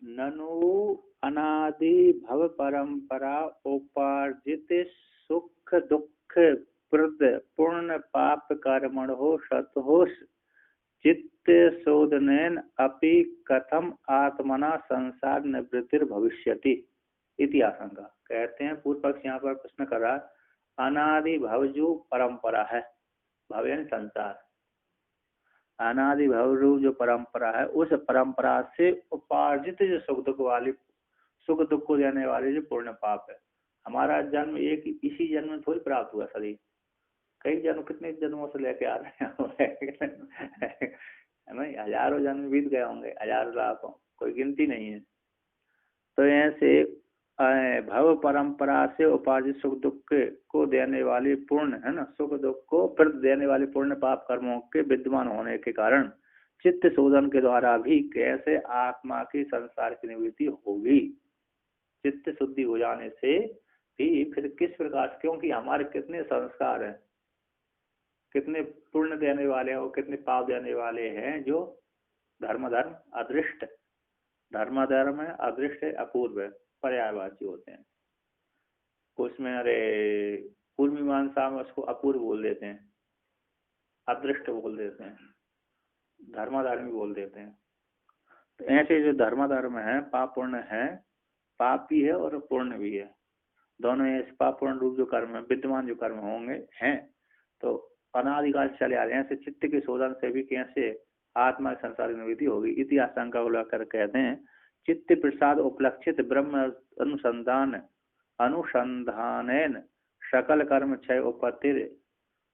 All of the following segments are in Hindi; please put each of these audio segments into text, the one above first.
ननु अनादि भव परंपरा उपार्जित सुख दुख प्रद पूर्ण पाप कर्मणो शतहोष चित्त शोधनेन अपि कथम आत्मना संसार निवृत्तिर भविष्यति इति आशंका। कहते हैं पूर्व पक्ष यहाँ पर प्रश्न कर रहा, अनादि भव जो परंपरा है, भव यानी संसार, अनादि भव जो परंपरा है, उस परंपरा से उपार्जित जो सुख दुख को देने वाले जो पूर्ण पाप है। हमारा जन्म एक इसी जन्म में थोड़ी प्राप्त हुआ शरीर, कई जन्म कितने जन्मों से लेके आ रहे हैं नहीं, हजारों जन्म बीत गए होंगे, हजारों लाखों, कोई गिनती नहीं है। तो ऐसे भव परंपरा से उपार्जित सुख दुख को देने वाली पूर्ण है ना, सुख दुख को फिर देने वाले पूर्ण पाप कर्मों के विद्यमान होने के कारण चित्त शोधन के द्वारा भी कैसे आत्मा की संसार की निवृत्ति होगी। चित्त शुद्धि हो जाने से भी फिर किस प्रकार, क्योंकि हमारे कितने संस्कार हैं, कितने पुण्य देने वाले हैं और कितने पाप देने वाले हैं, जो धर्म अदृष्ट, धर्म है, अदृष्ट है, अपूर्व है, पर्यायवाची होते हैं। उसमें अरे पूर्व मीमांसा में उसको अपूर्व बोल देते हैं, अदृष्ट बोल देते हैं, धर्म बोल देते हैं। तो ऐसे जो धर्म है, पाप पुण्य है, पाप भी है और पुण्य भी है, दोनों ऐसे पाप पूर्ण रूप जो कर्म है, विद्यमान जो कर्म होंगे हैं, तो अनादिकाल चले आ रहे हैं। ऐसे चित्त के शोधन से भी कैसे आत्मा संसार निवृत्ति होगी। इति आशंका को लेकर कहते हैं, चित्त प्रसाद उपलक्षित ब्रह्म अनुसंधान सकल कर्म क्षय उपत्तिर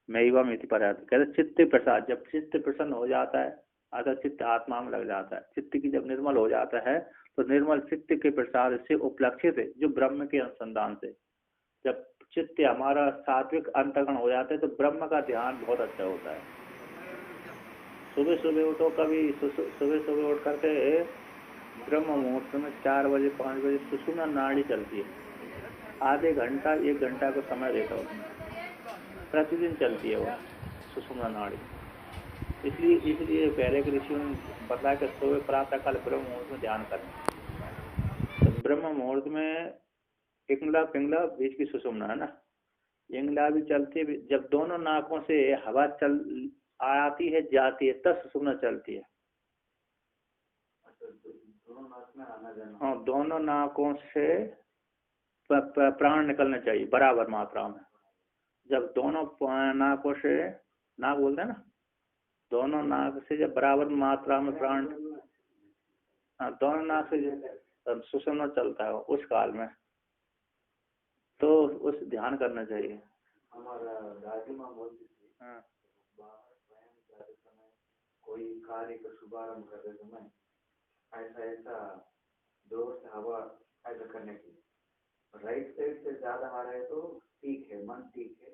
मैवम इति परार्थ। कहते चित्त प्रसाद, जब चित्त प्रसन्न हो जाता है अर्थात चित्त आत्मा में लग जाता है, चित्त की जब निर्मल हो जाता है, तो निर्मल चित्त के प्रसाद से उपलक्षित जो ब्रह्म के अनुसंधान से, जब चित्त हमारा सात्विक अंतःकरण हो जाता है तो ब्रह्म का ध्यान बहुत अच्छा होता है। सुबह सुबह उठो, कभी सुबह सुबह उठ करके ब्रह्म मुहूर्त में 4 बजे 5 बजे सुषुम्ना नाड़ी चलती है, आधे घंटा 1 घंटा को समय देता हूँ, प्रतिदिन चलती है वो सुषुम्ना नाड़ी। इसलिए पहले के ऋषियों ने बताया कि सुबह प्रातः काल ब्रह्म मुहूर्त में ध्यान करें। तो ब्रह्म मुहूर्त में इंगला पिंगला बीच की सुषुम्ना है ना, इंगला भी चलती है, जब दोनों नाकों से हवा चल आती है जाती है तब सुषुम्ना चलती है। हाँ, दोनों नाकों से प्राण निकलने चाहिए बराबर मात्रा में। जब दोनों नाकों से, नाक बोलते हैं ना, दोनों नाक से जब बराबर मात्रा में प्राण, हाँ, दोनों नाक से सुषुम्ना चलता है उस काल में, तो उस ध्यान करना चाहिए। हमारा दादी माँ बोलती थी, हाँ, कोई कार्य का शुभारंभ करते समय ऐसा जोर से हवा ऐसा करने की, राइट साइड से ज्यादा आ रहा है तो ठीक है, मन ठीक है,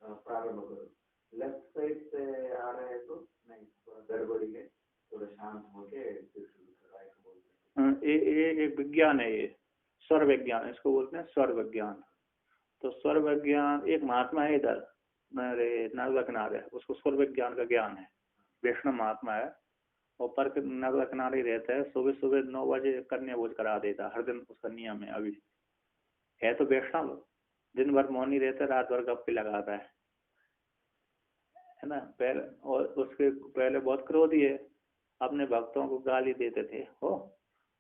प्रारंभ करो। लेफ्ट साइड से आ रहा है तो नहीं, थोड़ा गड़बड़ी है, थोड़ा शांत होके फिर शुरू करो, ऐसा बोलते हैं। ये विज्ञान है, ये स्वर विज्ञान इसको बोलते हैं, स्वर विज्ञान। तो स्वर विज्ञान, एक महात्मा है इधर मेरे नर्मदा किनारे, उसको स्वर विज्ञान का ज्ञान है, वैष्णव महात्मा है, और पर नर्मदा किनारे रहता है। सुबह सुबह 9 बजे कन्या भोज करा देता हर दिन, उसका नियम है। अभी है तो वैष्णव, दिन भर मौनी रहता है, रात भर गप्पे लगाता है ना। पहले, और उसके पहले बहुत क्रोधी है, अपने भक्तों को गाली देते थे हो।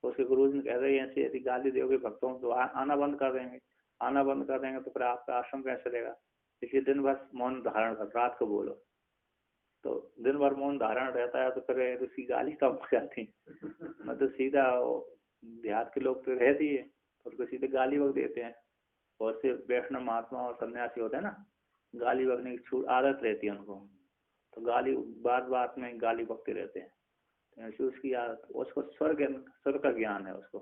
उसके गुरु जी कह रहे हैं ऐसी ऐसी गाली दोगे भक्तों को आना बंद कर देंगे, आना बंद कर देंगे तो फिर आपका आश्रम कैसे चलेगा। इसलिए दिन भर मौन धारण कर, रात को बोलो। तो दिन भर मौन धारण रहता है तो फिर उसकी गाली कम हो जाती मतलब सीधा देहात के लोग तो रहती है, तो उसको सीधे गाली वक्त देते हैं। बहुत से वैष्णव महात्मा और सन्यासी होते हैं ना, गाली बकने की छूट आदत रहती है उनको, तो गाली बात बात में गाली बकते रहते हैं। तो ऐसी उसकी आदत, उसको स्वर का ज्ञान है उसको।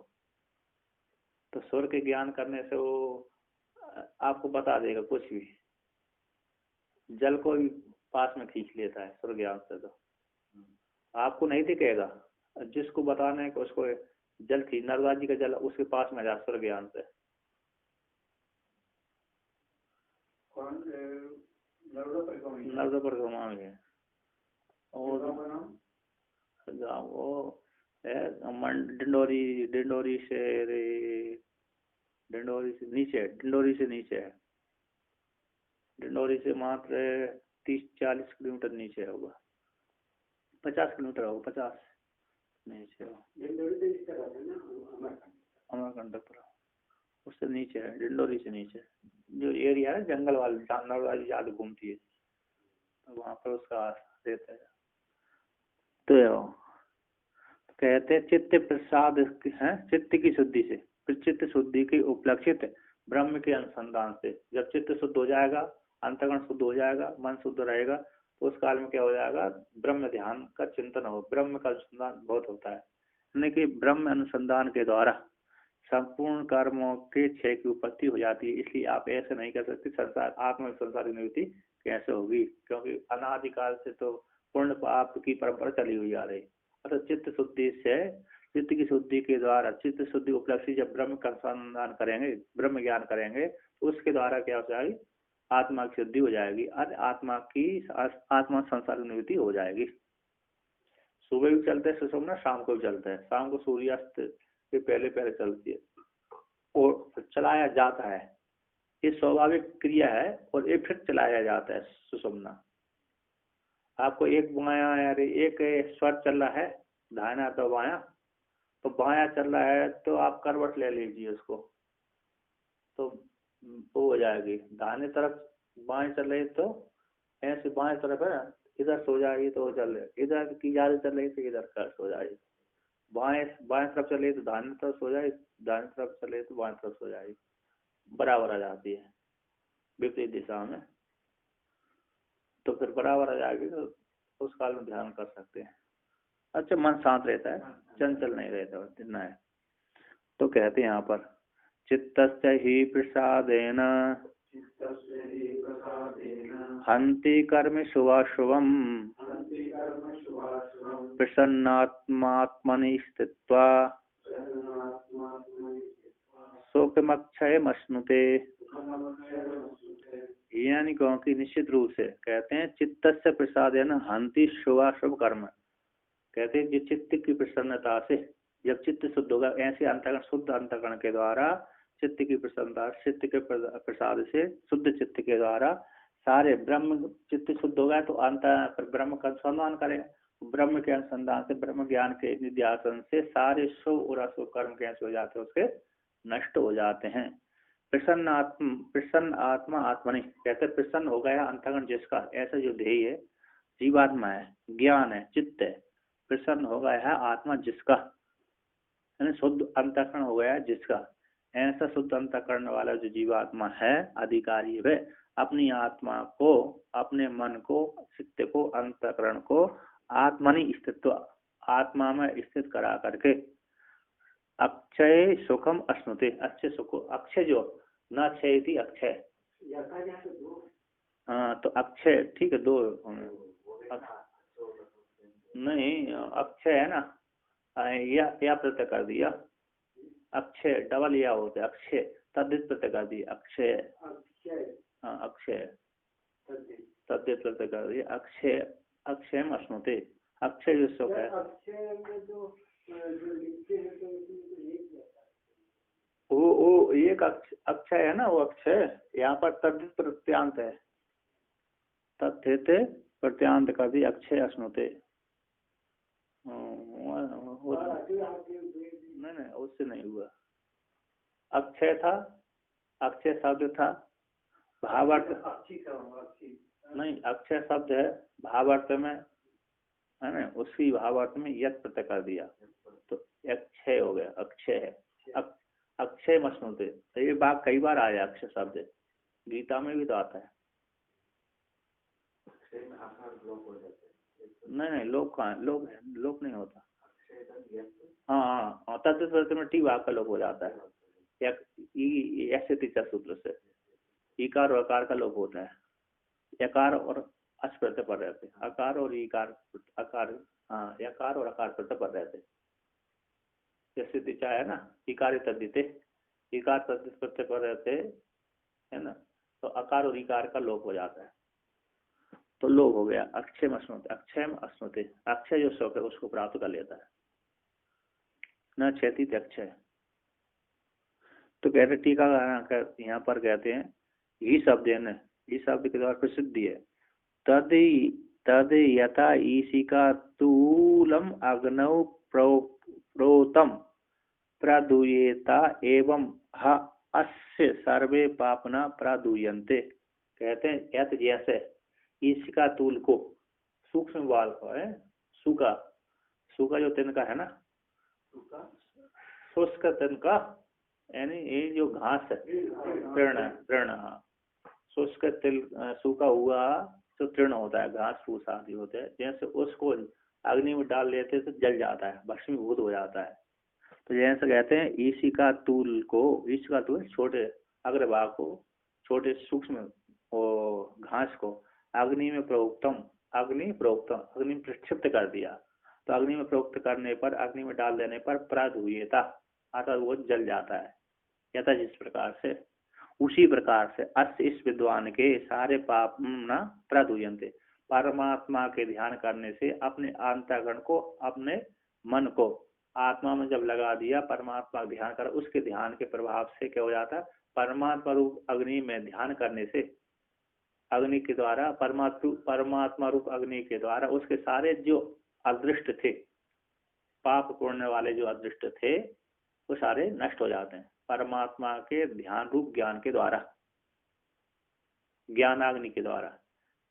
तो स्वर के ज्ञान करने से वो आपको बता देगा कुछ भी, जल को भी पास में खींच लेता है स्वर ज्ञान से। तो आपको नहीं दिखेगा, जिसको बताना है कि उसको जल खींच, नर्मदा जी का जल उसके पास में जा स्वर ज्ञान से। नर्मदा परिक्रमा में है, और वो डिंडोरी डिंडोरी से रे, डिंडोरी से नीचे, डिंडोरी से नीचे है, डिंडोरी से मात्र 30-40 किलोमीटर नीचे होगा, 50 किलोमीटर होगा, 50 नीचे अमरकंटक, उससे नीचे है, डिंडोरी से नीचे जो एरिया है जंगल वाले, जानवर वाली ज्यादा घूमती है तो वहाँ पर उसका रहता है। तो कहते हैं चित्त प्रसाद है, चित्त की शुद्धि से, फिर चित्त शुद्धि की उपलक्षित ब्रह्म के अनुसंधान से, जब चित्त शुद्ध हो जाएगा, अंतःकरण शुद्ध हो जाएगा, मन शुद्ध रहेगा, तो उस काल में क्या हो जाएगा, ब्रह्म ध्यान का चिंतन हो, ब्रह्म का अनुसंधान बहुत होता है, यानी कि ब्रह्म अनुसंधान के द्वारा संपूर्ण कर्मों के क्षय की उपस्थिति हो जाती है। इसलिए आप ऐसे नहीं कर सकते संसार आत्म संसार की निवृत्ति कैसे होगी, क्योंकि अनादिकाल से तो पूर्ण पाप की परंपरा चली हुई आ रही। अतः चित्त शुद्धि से, चित्त की शुद्धि के द्वारा, चित्त शुद्धि उपलब्धि जब ब्रह्म का अनुसंधान करेंगे, ब्रह्म ज्ञान करेंगे, तो उसके द्वारा क्या हो जाएगी, आत्मा की शुद्धि हो जाएगी, आत्मा संसार की निवृत्ति हो जाएगी। सुबह भी चलते हैं सुषुम्ना, शाम को भी चलता है, शाम को सूर्यास्त के पहले पहले चलती है और चलाया जाता है, ये स्वाभाविक क्रिया है, और ये फिर चलाया जाता है सुषुम्ना। आपको एक बाया यार एक स्वर चल रहा है, दाहिना तो बाया, तो बाया चल रहा है तो आप करवट ले लीजिए उसको, तो वो हो जाएगी, दाहिने तरफ बाएं चल रही तो ऐसे बाएं तरफ है इधर सो जाएगी तो वो चल रही, इधर की ज्यादा चल रही तो इधर कर सो जाएगी, बाएं बाएं तरफ चल रही तो दाहिने तरफ सो जाएगी, दाहिने तरफ चल रही तो बाएं तरफ सो जाएगी, बराबर आ जाती है विपरीत दिशा में, तो फिर बराबर आ जाएगी, तो उस काल में ध्यान कर सकते हैं। अच्छा, मन शांत रहता है, चंचल नहीं रहता इतना है। तो कहते हैं यहाँ पर चित्तस्य ही प्रसादेन हन्ति कर्म शुभाशुभम प्रसन्नात्मात्मनि स्थित्वा शोकमक्षयमश्नुते। यानी कि निश्चित रूप से कहते हैं चित्तस्य प्रसादेन हन्ति शुभाशुभ कर्म, कहते हैं जिस चित्त की प्रसन्नता से जब चित्त शुद्ध होगा, ऐसे अंतःकरण शुद्ध अंतःकरण के द्वारा चित्त की प्रसन्नता, चित्त के प्रसाद से शुद्ध चित्त के द्वारा सारे ब्रह्म, चित्त शुद्ध होगा तो अंत ब्रह्म का अनुसंधान करेगा, ब्रह्म के अनुसंधान से, ब्रह्म ज्ञान के निध्यासन से सारे शुभ और अशुभ कर्म कैसे हो जाते हैं, उसके नष्ट हो जाते हैं। प्रसन्न आत्मा आत्मनि, कहते प्रसन्न हो गया अंतःकरण जिसका, ऐसा जो ध्येय है जीवात्मा है, ज्ञान है, चित्त है, प्रसन्न हो गया है आत्मा जिसका, शुद्ध अंतःकरण हो गया जिसका, ऐसा शुद्ध अंतःकरण वाला जो जीवात्मा है अधिकारी वह अपनी आत्मा को, अपने मन को, चित्त को, अंतःकरण को आत्मनि स्थित्व, आत्मा में स्थित करा करके अक्षय सुखम अश्नुते, अच्छे सुख, अक्षय जो न क्षयति अक्षय, हाँ तो अक्षय ठीक है, दो नहीं अक्षय है ना, या प्रत्यय कर दिया, अक्षय डबल या होते अक्षय, तद्धित प्रत्यय कर दिया, अक्षय, हाँ अक्षय तद्धित प्रत्यय कर दिया, अक्षय अक्षय अश्नुते, अक्षय जो सुख है, वो एक अक्षय है ना, वो अक्षय, यहाँ पर तद्धित प्रत्यांत है, तद्धित प्रत्यांत कर दिया, अक्षय अश्नुते, नहीं उससे नहीं हुआ, अक्षय था, अक्षय शब्द था, भावार्थ नहीं, अक्षय शब्द है भावार्थ में है ना, उसी भावार्थ में यत प्रत्यय कर दिया तो अक्षय हो गया, अक्षय है, अक्षय मश्नुते, तो ये बात कई बार आया, अक्षय शब्द गीता में भी तो आता है। नहीं लोक कहाँ, लोक नहीं होता, हाँ तत्व में टी वाक का लोप हो जाता है, ऐसे तीसरा सूत्र से ईकार और अकार का लोप होता है, यकार और अच प्रत्यय पर रहते, अकार और ईकार, अकार हाँ यकार और अकार प्रत्यय पर रहते, जैसे दिशा है ना, इकार तद्धिते, इकार तद्धित प्रत्यय पर रहते है ना, तो अकार और ईकार का लोप हो जाता है, तो लोप हो गया, अक्षय अश्नुते, अक्षय अश्नुते, अक्षय जो शोक है उसको प्राप्त कर लेता है। न क्षति त्यक्ष है। तो कहते टीका यहाँ पर कहते हैं ही शब्द है न, ही शब्द के द्वारा प्रसिद्धि है। तद तद यथा ईशिका तूलम अग्नौ प्रोतम प्रादुयेता एवं ह अस्य सर्वे पापना प्रादुयन्ते। कहते हैं यत जैसे ईशिका तूल को, सूक्ष्म बाल को है, सूखा सूखा जो तिनका है ना, शुष्क तिनका यानी ये जो घास है, तृण, हाँ, शुष्क तिल सूखा हुआ तो तृण होता है, घास फूस आदि होते हैं, जैसे उसको अग्नि में डाल लेते तो जल जाता है, भस्मीभूत हो जाता है। तो जैसे कहते हैं ईशिका तूल को, ईशिका तूल छोटे अग्रभाग को, छोटे सूक्ष्म घास को अग्नि में प्रोक्तम, अग्नि में प्रक्षिप्त कर दिया। तो अग्नि में प्रोक्त करने पर, अग्नि में डाल देने पर प्रादुयेता अर्थात वो जल जाता है। यथा जिस प्रकार से, उसी प्रकार से अस इस विद्वान के सारे पाप न प्रादुयन्ते। परमात्मा के ध्यान करने से अपने अंतःकरण को, अपने मन को आत्मा में जब लगा दिया, परमात्मा का ध्यान कर, उसके ध्यान के प्रभाव से क्या हो जाता है, परमात्मा रूप अग्नि में ध्यान करने से, अग्नि के द्वारा, परमात्मा रूप अग्नि के द्वारा उसके सारे जो अदृष्ट थे, पाप पुण्य वाले जो अदृष्ट थे, वो सारे नष्ट हो जाते हैं परमात्मा के ध्यान रूप ज्ञान के द्वारा, ज्ञानाग्नि के द्वारा।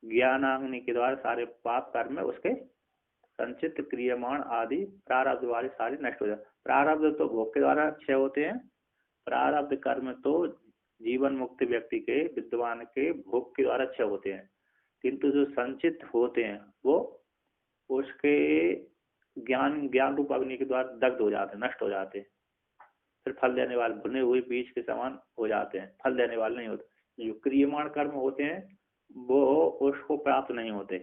ज्ञानाग्नि के द्वारा सारे पाप कर्म उसके संचित क्रियमाण आदि प्रारब्ध वाले सारे नष्ट हो जाते। प्रारब्ध तो भोग के द्वारा क्षय होते हैं, प्रारब्ध कर्म तो जीवन मुक्त व्यक्ति के, विद्वान के भोग के द्वारा क्षय होते हैं, किंतु जो संचित होते हैं वो उसके ज्ञान रूप अग्नि के द्वारा दग्ध हो जाते हैं, नष्ट हो जाते हैं, फिर फल देने वाले भुने हुए बीज के समान हो जाते हैं, फल देने वाले नहीं होते। जो क्रियमाण कर्म होते हैं वो उसको प्राप्त नहीं होते।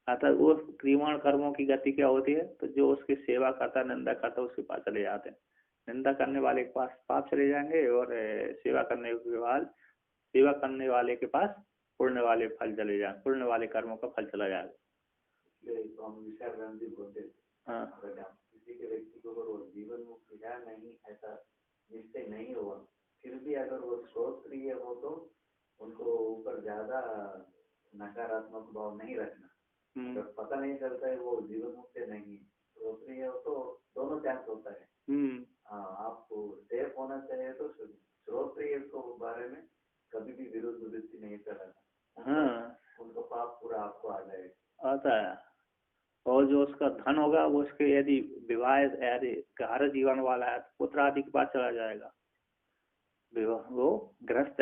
अतः वो क्रियमाण कर्मों की गति क्या होती है, तो जो उसकी सेवा करता, निंदा करता, उसके पास चले जाते हैं। निंदा करने वाले के पास पाप चले जाएंगे और सेवा करने के बाद, सेवा करने वाले के पास पुण्य वाले फल चले जाएंगे, पुण्य वाले कर्मों का फल चला जाएगा। हाँ, किसी के व्यक्ति को अगर वो जीवन मुक्त या नहीं ऐसा निश्चय नहीं हुआ, फिर भी अगर वो श्रोत्रिय हो तो उनको ऊपर ज्यादा नकारात्मक भाव नहीं रखना। अगर पता नहीं चलता है वो जीवन मुक्त नहीं है, श्रोत्रिय हो तो दोनों चांस होता है। हाँ, आपको सेफ होना चाहिए तो श्रोत्रिय को बारे में कभी भी विरुद्ध वृत्ति नहीं कराना। हाँ, उनका पाप पूरा आपको आ जाएगा, आता है। और जो उसका धन होगा वो उसके यदि विवाह घर जीवन वाला है, पुत्र आदि के पास चला जाएगा। वो गृहस्थ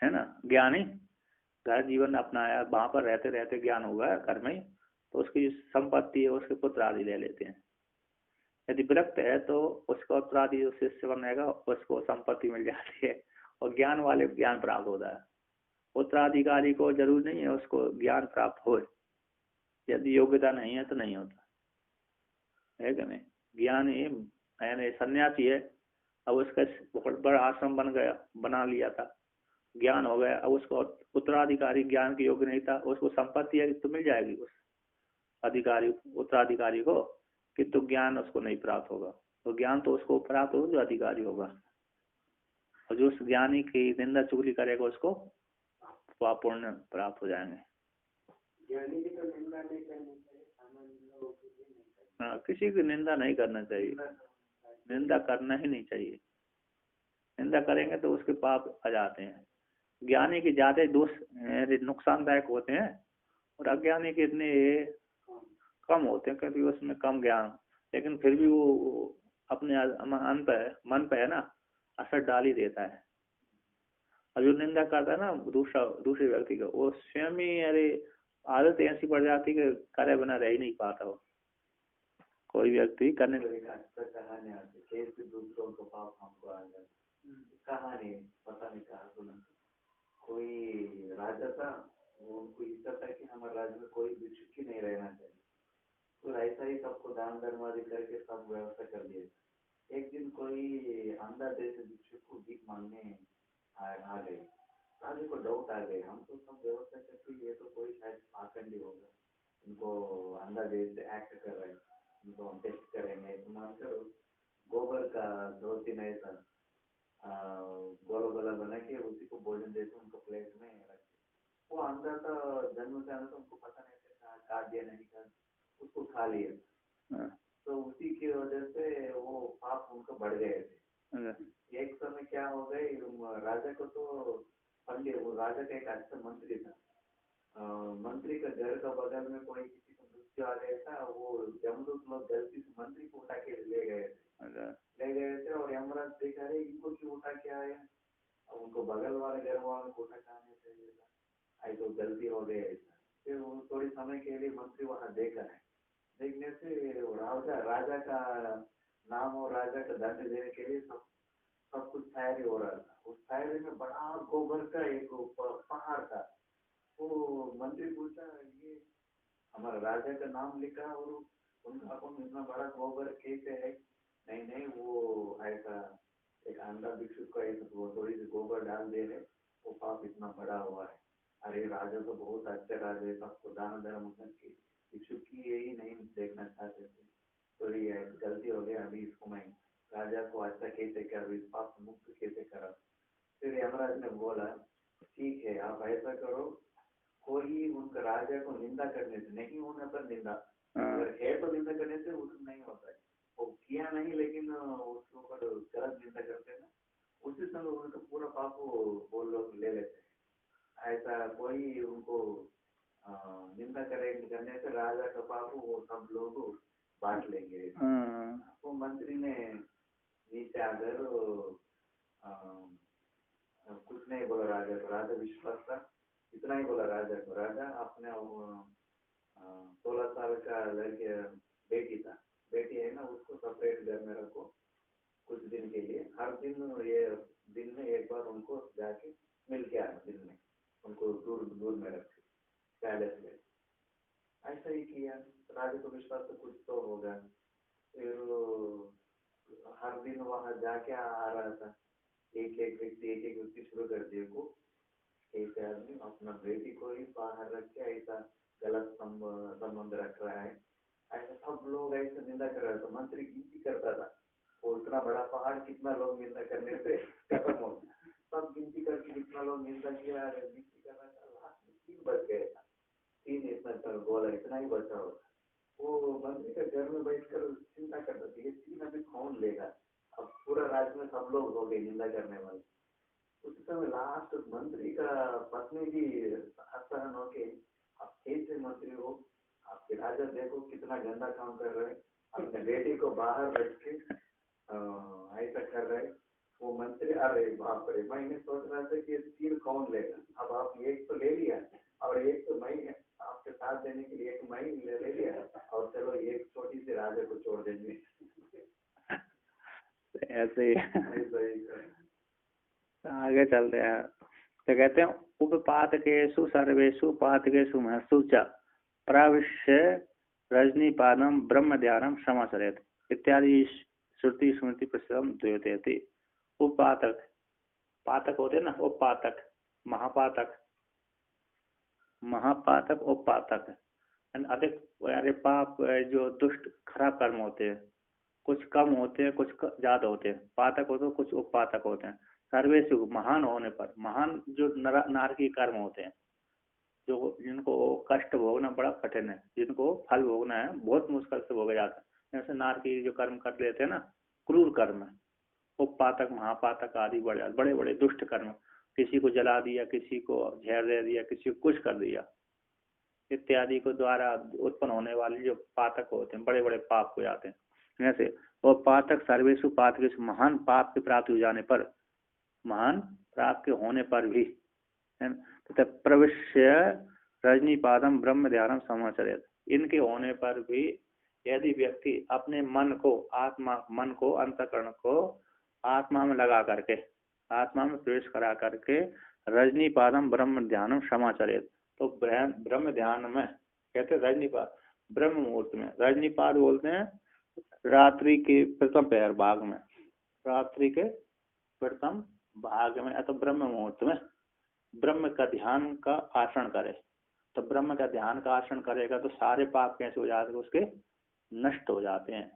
है ना, ज्ञानी, घर जीवन अपनाया, वहां पर रहते रहते ज्ञान होगा घर में, तो उसकी संपत्ति है उसके पुत्र आदि ले लेते हैं। यदि विरक्त है तो उसका उत्तरादि जो शिष्य बनेगा उसको संपत्ति मिल जाती है, और ज्ञान वाले को ज्ञान प्राप्त होता है। उत्तराधिकारी को जरूर नहीं है उसको ज्ञान प्राप्त हो, यदि योग्यता नहीं है तो नहीं होता है कि नहीं। ज्ञान यानी सन्यासी है, अब उसका बहुत बड़ा आश्रम बन गया, बना लिया था, ज्ञान हो गया, अब उसको उत्तराधिकारी ज्ञान के योग्य नहीं था, उसको संपत्ति है तो मिल जाएगी उस अधिकारी उत्तराधिकारी को, किंतु ज्ञान उसको नहीं प्राप्त होगा। तो ज्ञान तो उसको प्राप्त होगा जो अधिकारी होगा, और जो उस ज्ञानी की निंदा चुगली करेगा उसको पाप पुण्य प्राप्त हो जाएंगे। ज्ञानी की तो निंदा नहीं करनी चाहिए, सामान्य लोगों की भी नहीं चाहिए। हाँ, किसी की निंदा नहीं करना चाहिए, निंदा करना ही नहीं चाहिए। निंदा करेंगे तो उसके पाप आ जाते हैं। ज्ञानी के ज्यादा दोष नुकसानदायक होते हैं, और अज्ञानी के इतने कम होते हैं क्योंकि उसमें कम ज्ञान, लेकिन फिर भी वो अपने मन पे है ना असर डाल ही देता है। और जो निंदा करता है ना दूसरे व्यक्ति का, वो स्वयं ही अरे आदत ऐसी पड़ जाती है कि करे बिना रह ही नहीं पाता हो। कोई व्यक्ति करने दूसरों को पाप हमको आ जाए, कहानी पता नहीं कहा सुना। कोई राजा था, वो उनको इच्छा था कि हमारे राज्य में कोई भिक्षुक ही नहीं रहना चाहिए, तो ऐसा ही सबको दान धर्म आदि करके सब व्यवस्था कर दिया। एक दिन कोई अंधा देश भिक्षुक को भीख मांगने आ गए, राजा को डाउट आ गए, हम तो सब व्यवस्था करके, ये तो कोई शायद पाखंडी होगा, इनको अंधा देश एक्ट कर रहे हैं, इनको हम टेस्ट करेंगे तो मानकर गोबर का 2-3 ऐसा गोला गोला बना के उसी को भोजन देते उनको प्लेट में रखते। वो अंदर था जन्म से अंदर तो उनको पता नहीं था काट दिया नहीं काट, उसको खा लिया। तो उसी की वजह से वो पाप उनको बढ़ गए थे। एक समय क्या हो गए, राजा को तो पंडित, वो राजा का एक अच्छा मंत्री था, मंत्री का घर का बगल में कोई किसी को मृत्यु आ गया था, वो यमदूत लोग गलती से मंत्री को उठा के ले गए थे और यमराज देखा रहे इनको क्यों उठा के आए, अब उनको बगल वाले घर वालों को उठा के आने चाहिए था, आई तो गलती हो गई ऐसा। फिर वो थोड़ी समय के लिए मंत्री वहां देखा है, देखने से राजा का नाम और राजा का दंड देने के लिए सब कुछ तैयारी हो रहा था। उस तैयारी में बड़ा गोबर का एक पहाड़ था। वो मंत्री पूछा ये हमारा राजा का नाम लिखा और उनका अपन इतना बड़ा गोबर कैसे है? नहीं नहीं, वो ऐसा एक अंधा भिक्षुक का एक वो थोड़ी सी गोबर डाल दे रहे, वो पाप इतना बड़ा हुआ है। अरे राजा तो बहुत अच्छा राजा है, सबको दान धर्म करके भिक्षुक की यही नहीं देखना चाहते थे, तो ये गलती हो गई, अभी इसको मैं राजा को अच्छा कैसे कर, इस पाप मुक्त कैसे करा। फिर यमराज ने बोला ठीक है आप ऐसा करो, कोई उनका राजा को निंदा करने से नहीं होने पर निंदा, अगर है तो निंदा करने से उसको नहीं होता है, वो किया नहीं लेकिन उसके ऊपर गलत निंदा करते हैं ना, उसी समय उनका पूरा पाप वो लोग ले लेते हैं। ऐसा कोई उनको निंदा करने से राजा का पाप वो सब लोग बांट लेंगे। तो मंत्री ने नीचे आकर कुछ नहीं बोला राजा को, राजा विश्वास था, इतना ही बोला राजा को, राजा अपने 16 साल का लड़के बेटी था, बेटी है ना, उसको सेपरेट घर में रखो कुछ दिन के लिए, हर दिन ये दिन में एक बार उनको जाके मिल के आना, दिन में उनको दूर दूर में रखे पैलेस में। ऐसा ही किया, राजा को विश्वास तो कुछ तो होगा, फिर हर दिन वहां जाके आ रहा था, एक एक व्यक्ति शुरू कर दिए को, एक आदमी अपना बेटी को ही बाहर रख के ऐसा गलत संबंध रख रहा है, ऐसा सब लोग ऐसे निंदा कर रहे थे। मंत्री गिनती करता था, वो इतना बड़ा पहाड़ कितना लोग निंदा करने से खत्म हो, सब गिनती करके कितना लोग निंदा किया, गिनती कर रहा था, लास्ट में 3 बच गए, 3 इतना बोला, इतना ही बचा होता। वो मंत्री के घर में बैठकर चिंता करता था, ये 3 अभी कौन लेगा, अब पूरा राज्य में सब लोग हो गए निंदा करने वाले। उस समय लास्ट मंत्री का पत्नी भी असहन हो के, आप कैसे मंत्री हो, आपके राजा देखो कितना गंदा काम कर रहे हैं, अपने बेटी को बाहर रख के ऐसा कर रहे। वो मंत्री अरे बाप रे, मैं सोच रहा था कि 3 कौन लेगा, अब आप एक तो ले लिया और एक तो मैं आपके साथ देने के लिए एक मैं ले लिया, और चलो एक छोटी सी राजा को छोड़ देंगे। ऐसे ही आगे चलते हैं। तो कहते हैं उपपातकेषु सर्वेषु पातकेषु महसु च प्रविश्य रजनीपादम ब्रह्म ध्यानम समाचरेत इत्यादि श्रुति स्मृति प्रसिद्धम द्योतयति। उपपातक, पातक होते ना, उपपातक, महापातक, महापातक, उपपातक, अधिक यानी पाप जो दुष्ट खराब कर्म होते हैं, कुछ कम होते हैं कुछ ज्यादा होते हैं, पातक होते हैं कुछ उपपातक होते हैं। सर्वेषु महान होने पर, महान जो नारकी कर्म होते हैं, जो जिनको कष्ट भोगना बड़ा कठिन है, जिनको फल भोगना है बहुत मुश्किल से भोगा जाता है, जैसे नारकी जो कर्म कर लेते हैं ना, क्रूर कर्म, उपपातक महापातक आदि बड़े बड़े दुष्ट कर्म, किसी को जला दिया, किसी को जहर दे दिया, किसी को कुछ कर दिया इत्यादि को द्वारा उत्पन्न होने वाले जो पातक होते हैं, बड़े बड़े पाप हो जाते हैं। जैसे और पातक सर्वेषु पातकेषु, महान पाप की प्राप्ति हो जाने पर, महान प्राप्ति होने पर भी तथा प्रविश्य रजनीपादम ब्रह्म ध्यानम समाचरेत, इनके होने पर भी यदि व्यक्ति अपने मन को अंतःकरण को आत्मा में लगा करके, आत्मा में प्रवेश करा करके रजनीपादम ब्रह्म ध्यानम समाचरेत, तो ब्रह्म ध्यान में कहते रजनीपाद, ब्रह्म मुहूर्त में, रजनीपाद बोलते हैं रात्रि के प्रथम पहर भाग में, रात्रि के प्रथम भाग में अथवा ब्रह्म मुहूर्त में ब्रह्म का ध्यान का आचरण करे, तो ब्रह्म का ध्यान का आचरण करेगा तो सारे पाप कैसे हो जाते हैं, उसके नष्ट हो जाते हैं।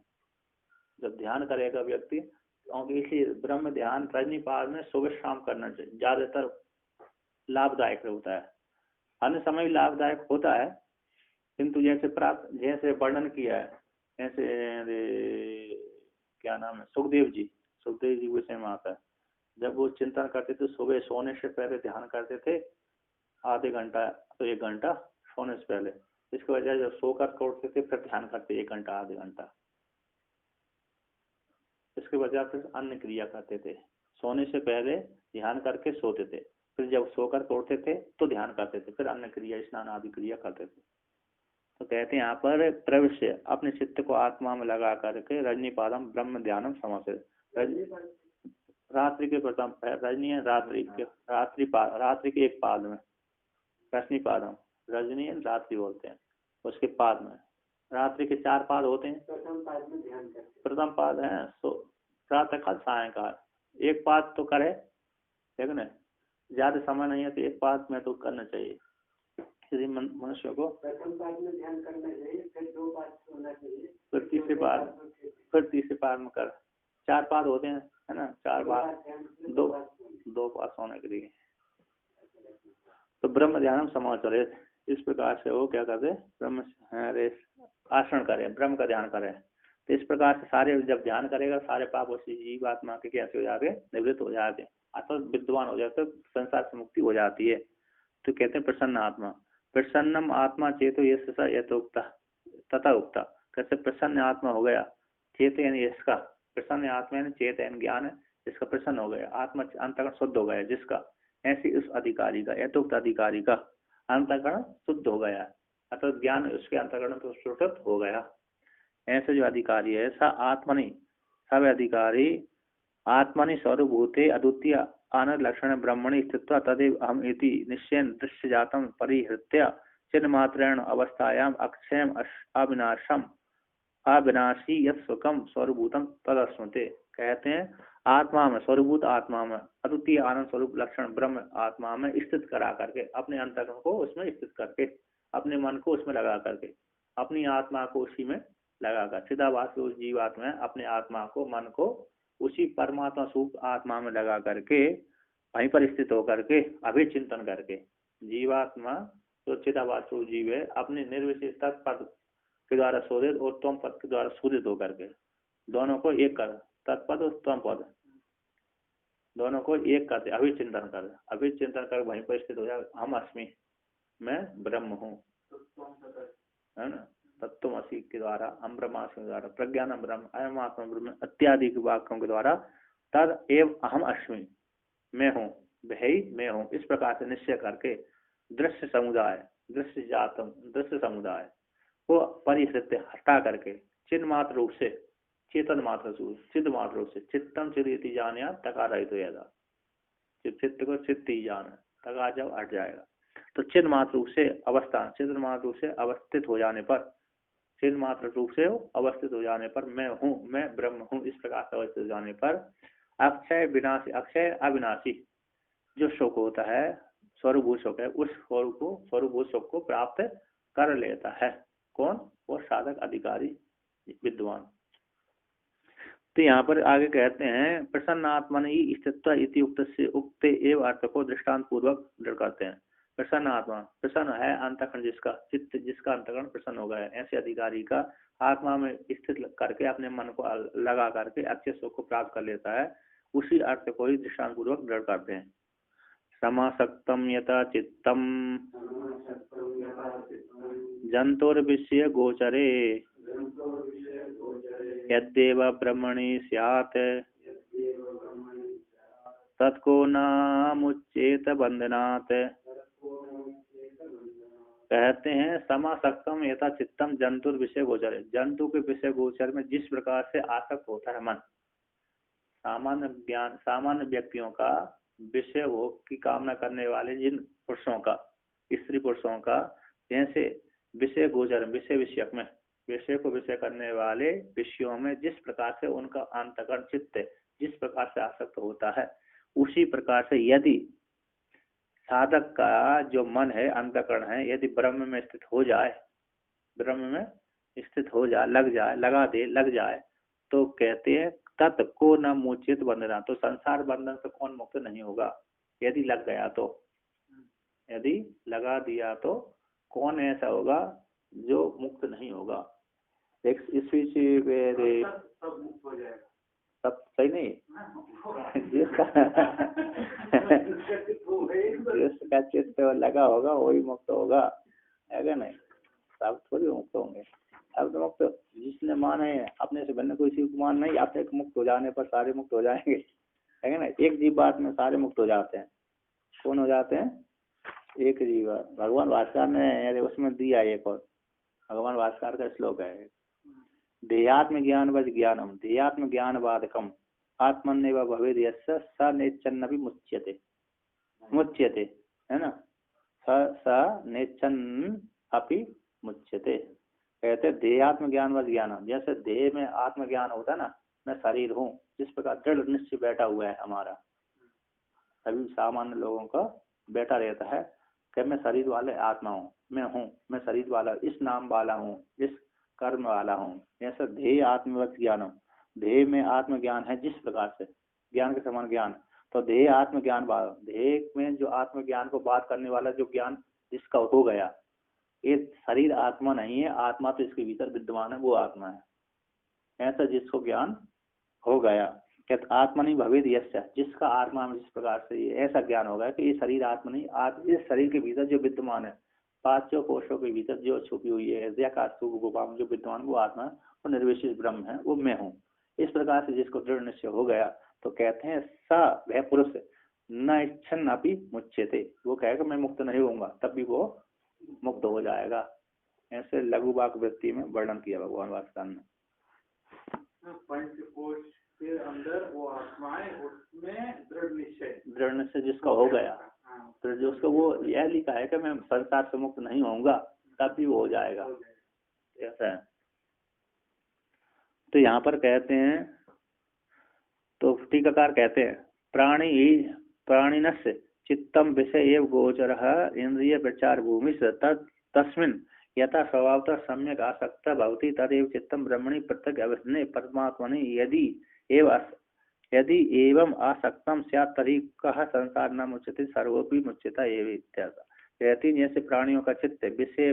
जब ध्यान करेगा व्यक्ति, क्योंकि इसलिए ब्रह्म ध्यान रजनीपाद में सुबह शाम करना चाहिए, ज्यादातर लाभदायक होता है। अन्य समय भी लाभदायक होता है, किंतु जैसे वर्णन किया है, ऐसे क्या नाम है, सुखदेव जी के विषय में आता है, जब वो चिंतन करते थे सुबह सोने से पहले ध्यान करते थे आधे घंटा तो 1 घंटा सोने से पहले, इसकी वजह जब सोकर उठते थे फिर ध्यान करते 1 घंटा आधे घंटा, इसके वजह से अन्य क्रिया करते थे। सोने से पहले ध्यान करके सोते थे, फिर जब सोकर उठते थे तो ध्यान करते थे, फिर अन्य क्रिया स्नान आदि क्रिया करते थे। तो कहते हैं यहाँ पर प्रविश्य अपने चित्त को आत्मा में लगा करके रजनीपादम ब्रह्म ध्यानम समासे, रात्रि के प्रथम रजनी है, रात्रि के एक पाद में रजनीपादम, रजनी रात्रि बोलते हैं, उसके पाद में रात्रि के 4 पाद होते हैं। प्रथम पाद है प्रातः काल सायंकाल, एक पाद तो करे, ठीक है, ज्यादा समय नहीं है तो एक पाद में तो करना चाहिए यदि मनुष्य को। प्रथम पाद में ध्यान करना चाहिए, फिर 2 पाद होना चाहिए, फिर तीसरे पाद में कर 4 पाद होते हैं, है ना, 4 पाद, 2 पाद होने के लिए। तो ब्रह्म ध्यान समाचरे, इस प्रकार से वो क्या करते, ब्रह्म आसन करें, ब्रह्म का ध्यान करें। तो इस प्रकार से सारे जब ध्यान करेगा सारे पाप उसी जीवात्मा के कैसे हो जाते, निवृत्त हो जाते, अथवा विद्वान हो जाते, संसार से मुक्ति हो जाती है। तो कहते हैं प्रसन्न आत्मा, प्रसन्नम आत्मा चेतो यथोक्ता तथा उक्ता, कैसे प्रसन्न आत्मा हो गया, चेत यानी इसका, प्रसन्न आत्मा यानी चेत यानी ज्ञान है, इसका प्रसन्न हो गया, आत्मा अंतःकरण शुद्ध हो गया जिसका, ऐसी उस अधिकारी का, यथोक्त अधिकारी का अंतःकरण शुद्ध हो गया, अथवा ज्ञान उसके अंतःकरण तो शुद्ध हो गया। ऐसे जो अधिकारी है सा आत्मनि, सब अधिकारी आत्मनि स्वरूभूते अद्वितीय आनंद लक्षण ब्रह्मणि स्थित्वा तदेव अहम इति निश्चयेन दृश्य जातम परिहृत्य चिन्ह मात्रेण अवस्थायाम अक्षयम अविनाशम अविनाशी यत् सुखम स्वरूभूतम तदस्मते। कहते हैं आत्मा में, स्वरूभूत आत्मा में अद्वितीय आनंद स्वरूप लक्षण ब्रह्म आत्मा में स्थित करा करके, अपने अंतःकरण को उसमें स्थित करके, अपने मन को उसमें लगा करके, अपनी आत्मा को उसी में लगाकर, चिदाभास उस जीवात्मा में अपने आत्मा को, मन को उसी परमात्मा स्वरूप आत्मा में लगा करके वहीं पर स्थित होकर के अभिचिंतन करके, जीवात्मा जो चिदाभास जीव है अपने निर्विशेष तत्पद के द्वारा शोधित और त्वम पद के द्वारा शोधित होकर के, दोनों को एक कर, तत्पद और त्वम पद दोनों को एक करते, अभिचिंतन कर वहीं पर स्थित हो जाए, हम अस्मि, मैं ब्रह्म हूँ, है ना, तत्वमसि के द्वारा, हम ब्रह्मास्मि के द्वारा, प्रज्ञान ब्रह्म, अयम आत्मा ब्रह्म इत्यादि के वाक्यों के द्वारा तद एव अहम अस्मि, मैं हूँ, वही मैं हूँ, इस प्रकार से निश्चय करके दृश्य समुदाय, दृश्य जातम, दृश्य समुदाय को परिहृत्य हटा करके चिन्ह मात्र रूप से, चेतन मात्र चित्त मात्र रूप से, चित्तम चित्ति जाने तकार रहित हो जाएगा, चित्त को चित्त ही जान तकार जब हट जाएगा, तो चिन्ह मात्र रूप से अवस्थान, चिन्ह मात्र रूप से अवस्थित हो जाने पर, चिन्ह मात्र रूप से अवस्थित हो जाने पर मैं हूँ, मैं ब्रह्म हूँ, इस प्रकार से अवस्थित हो जाने पर अक्षय विनाशी, अक्षय अविनाशी जो सुख होता है, स्वरूभूत सुख है, उस स्वरूभूत सुख को प्राप्त कर लेता है। कौन? वो साधक अधिकारी विद्वान। तो यहाँ पर आगे कहते हैं प्रसन्न आत्मा ने स्थित्व इति उक्त एवं अर्थ को दृष्टांत पूर्वक दृढ़ करते हैं। प्रसन्न आत्मा, प्रसन्न है अंतःकरण जिसका, चित्त जिसका अंतःकरण प्रसन्न हो गया है, ऐसे अधिकारी का आत्मा में स्थित करके अपने मन को लगा करके अच्छे सुख को प्राप्त कर लेता है, उसी अर्थ को ही दृष्टांत पूर्वक दृढ़ करते हैं। समासक्तम यथा चित्तम जंतुर्विषय गोचरे यद्देव ब्रह्मणि स्यात् तत्को नामुच्येत बंधनात्। कहते हैं समासक्तम यथा चित्तम जंतुर विषय गोचर, जंतु के विषय गोचर में जिस प्रकार से आसक्त होता है मन, सामान्य ज्ञान, सामान्य व्यक्तियों का विषय भोग की कामना करने वाले जिन पुरुषों का, स्त्री पुरुषों का, जैसे विषय गोचर, विषय विषयक में, विषय को विषय करने वाले विषयों में जिस प्रकार से उनका अंतःकरण चित्त जिस प्रकार से आसक्त होता है, उसी प्रकार से यदि साधक का जो मन है, अंतःकरण है, यदि ब्रह्म में स्थित हो जाए, ब्रह्म में स्थित हो जाए, लग जाए, लगा दे, लग जाए, तो कहते हैं तत् को न मोचित बंधना, तो संसार बंधन से कौन मुक्त नहीं होगा? यदि लग गया तो, यदि लगा दिया तो कौन ऐसा होगा जो मुक्त नहीं होगा? एक इस विषय सब मुक्त हो जाएगा, सब सही नहीं जिसका जिसका चित्त लगा होगा वही मुक्त होगा, है क्या नहीं? सब थोड़ी मुक्त होंगे, सब तो मुक्त जिसने माने अपने से बनने कोई चीज मान नहीं, आप एक मुक्त हो जाने पर सारे मुक्त हो जाएंगे, है क्या ना? एक जीव बात में सारे मुक्त हो जाते हैं। कौन हो जाते हैं? एक जीव। भगवान भास्कर ने उसमें दिया एक और, भगवान भास्कर का श्लोक है, देहात्म ज्ञान वज ज्ञानम देहात्म ज्ञान वादकम आत्मन्नेव भवेद यस्य स नेच्छन्नपि मुच्यते, मुच्यते, है ना? स नेच्छन् अपि मुच्यते। कहते देहात्म ज्ञान वज ज्ञानम, जैसे देह में आत्मज्ञान होता है ना, मैं शरीर हूँ, जिस प्रकार दृढ़ निश्चय बैठा हुआ है हमारा, सभी सामान्य लोगों का बैठा रहता है कि मैं शरीर वाले आत्मा हूँ, मैं शरीर वाला, इस नाम वाला हूँ, इस कर्म वाला हूँ। ऐसा ध्येय आत्मवत ज्ञानम, ध्येय में आत्मज्ञान है जिस प्रकार से ज्ञान के समान ज्ञान, तो ध्येय आत्मज्ञान वाला, ध्येय में जो आत्मज्ञान को बात करने वाला जो ज्ञान जिसका हो गया, ये शरीर आत्मा नहीं है, आत्मा तो इसके भीतर विद्यमान है, वो आत्मा है। ऐसा जिसको ज्ञान हो गया, कहते आत्मा नहीं भवेद यस्य, जिसका आत्मा में जिस प्रकार से ये ऐसा ज्ञान होगा कि ये शरीर आत्मा नहीं, इस शरीर के भीतर जो विद्यमान है, पांचों कोशों के भीतर जो छुपी हुई है गुफा में जो विद्यमान वो आत्मा और निर्विशेष ब्रह्म है, वो मैं हूँ। इस प्रकार से जिसको दृढ़ निश्चय हो गया, तो कहते हैं सा वह पुरुष न इच्छन अपि मुच्यते, वो कहेगा मैं मुक्त नहीं होऊंगा, तब भी वो मुक्त हो जाएगा। ऐसे लघु वाक व्यक्ति में वर्णन किया भगवान भास्कर ने। पंचकोश के अंदर वो आत्मा है, उसमें दृढ़ निश्चय जिसका हो गया, तो जो उसको वो यह लिखा है कि मैं संसार से मुक्त नहीं होऊंगा, तब भी वो हो जाएगा। ऐसा है। तो यहाँ पर कहते हैं, तो टीकाकार कहते हैं प्राणिनस्य चित्तम विषय एव गोचर इंद्रिय प्रचार भूमि तस्मिन् यथा स्वभावतः सम्यक आसक्त भवति तदेव चित्तम ब्रह्मणि पृथक अवस्थने परमात्मनि यदि एवं आसक्तम स्यात् तर्हि कः संसार न मुच्यते सर्वोपि मुच्यता एव इत्यर्थ। कहती जैसे प्राणियों का चित्त विषय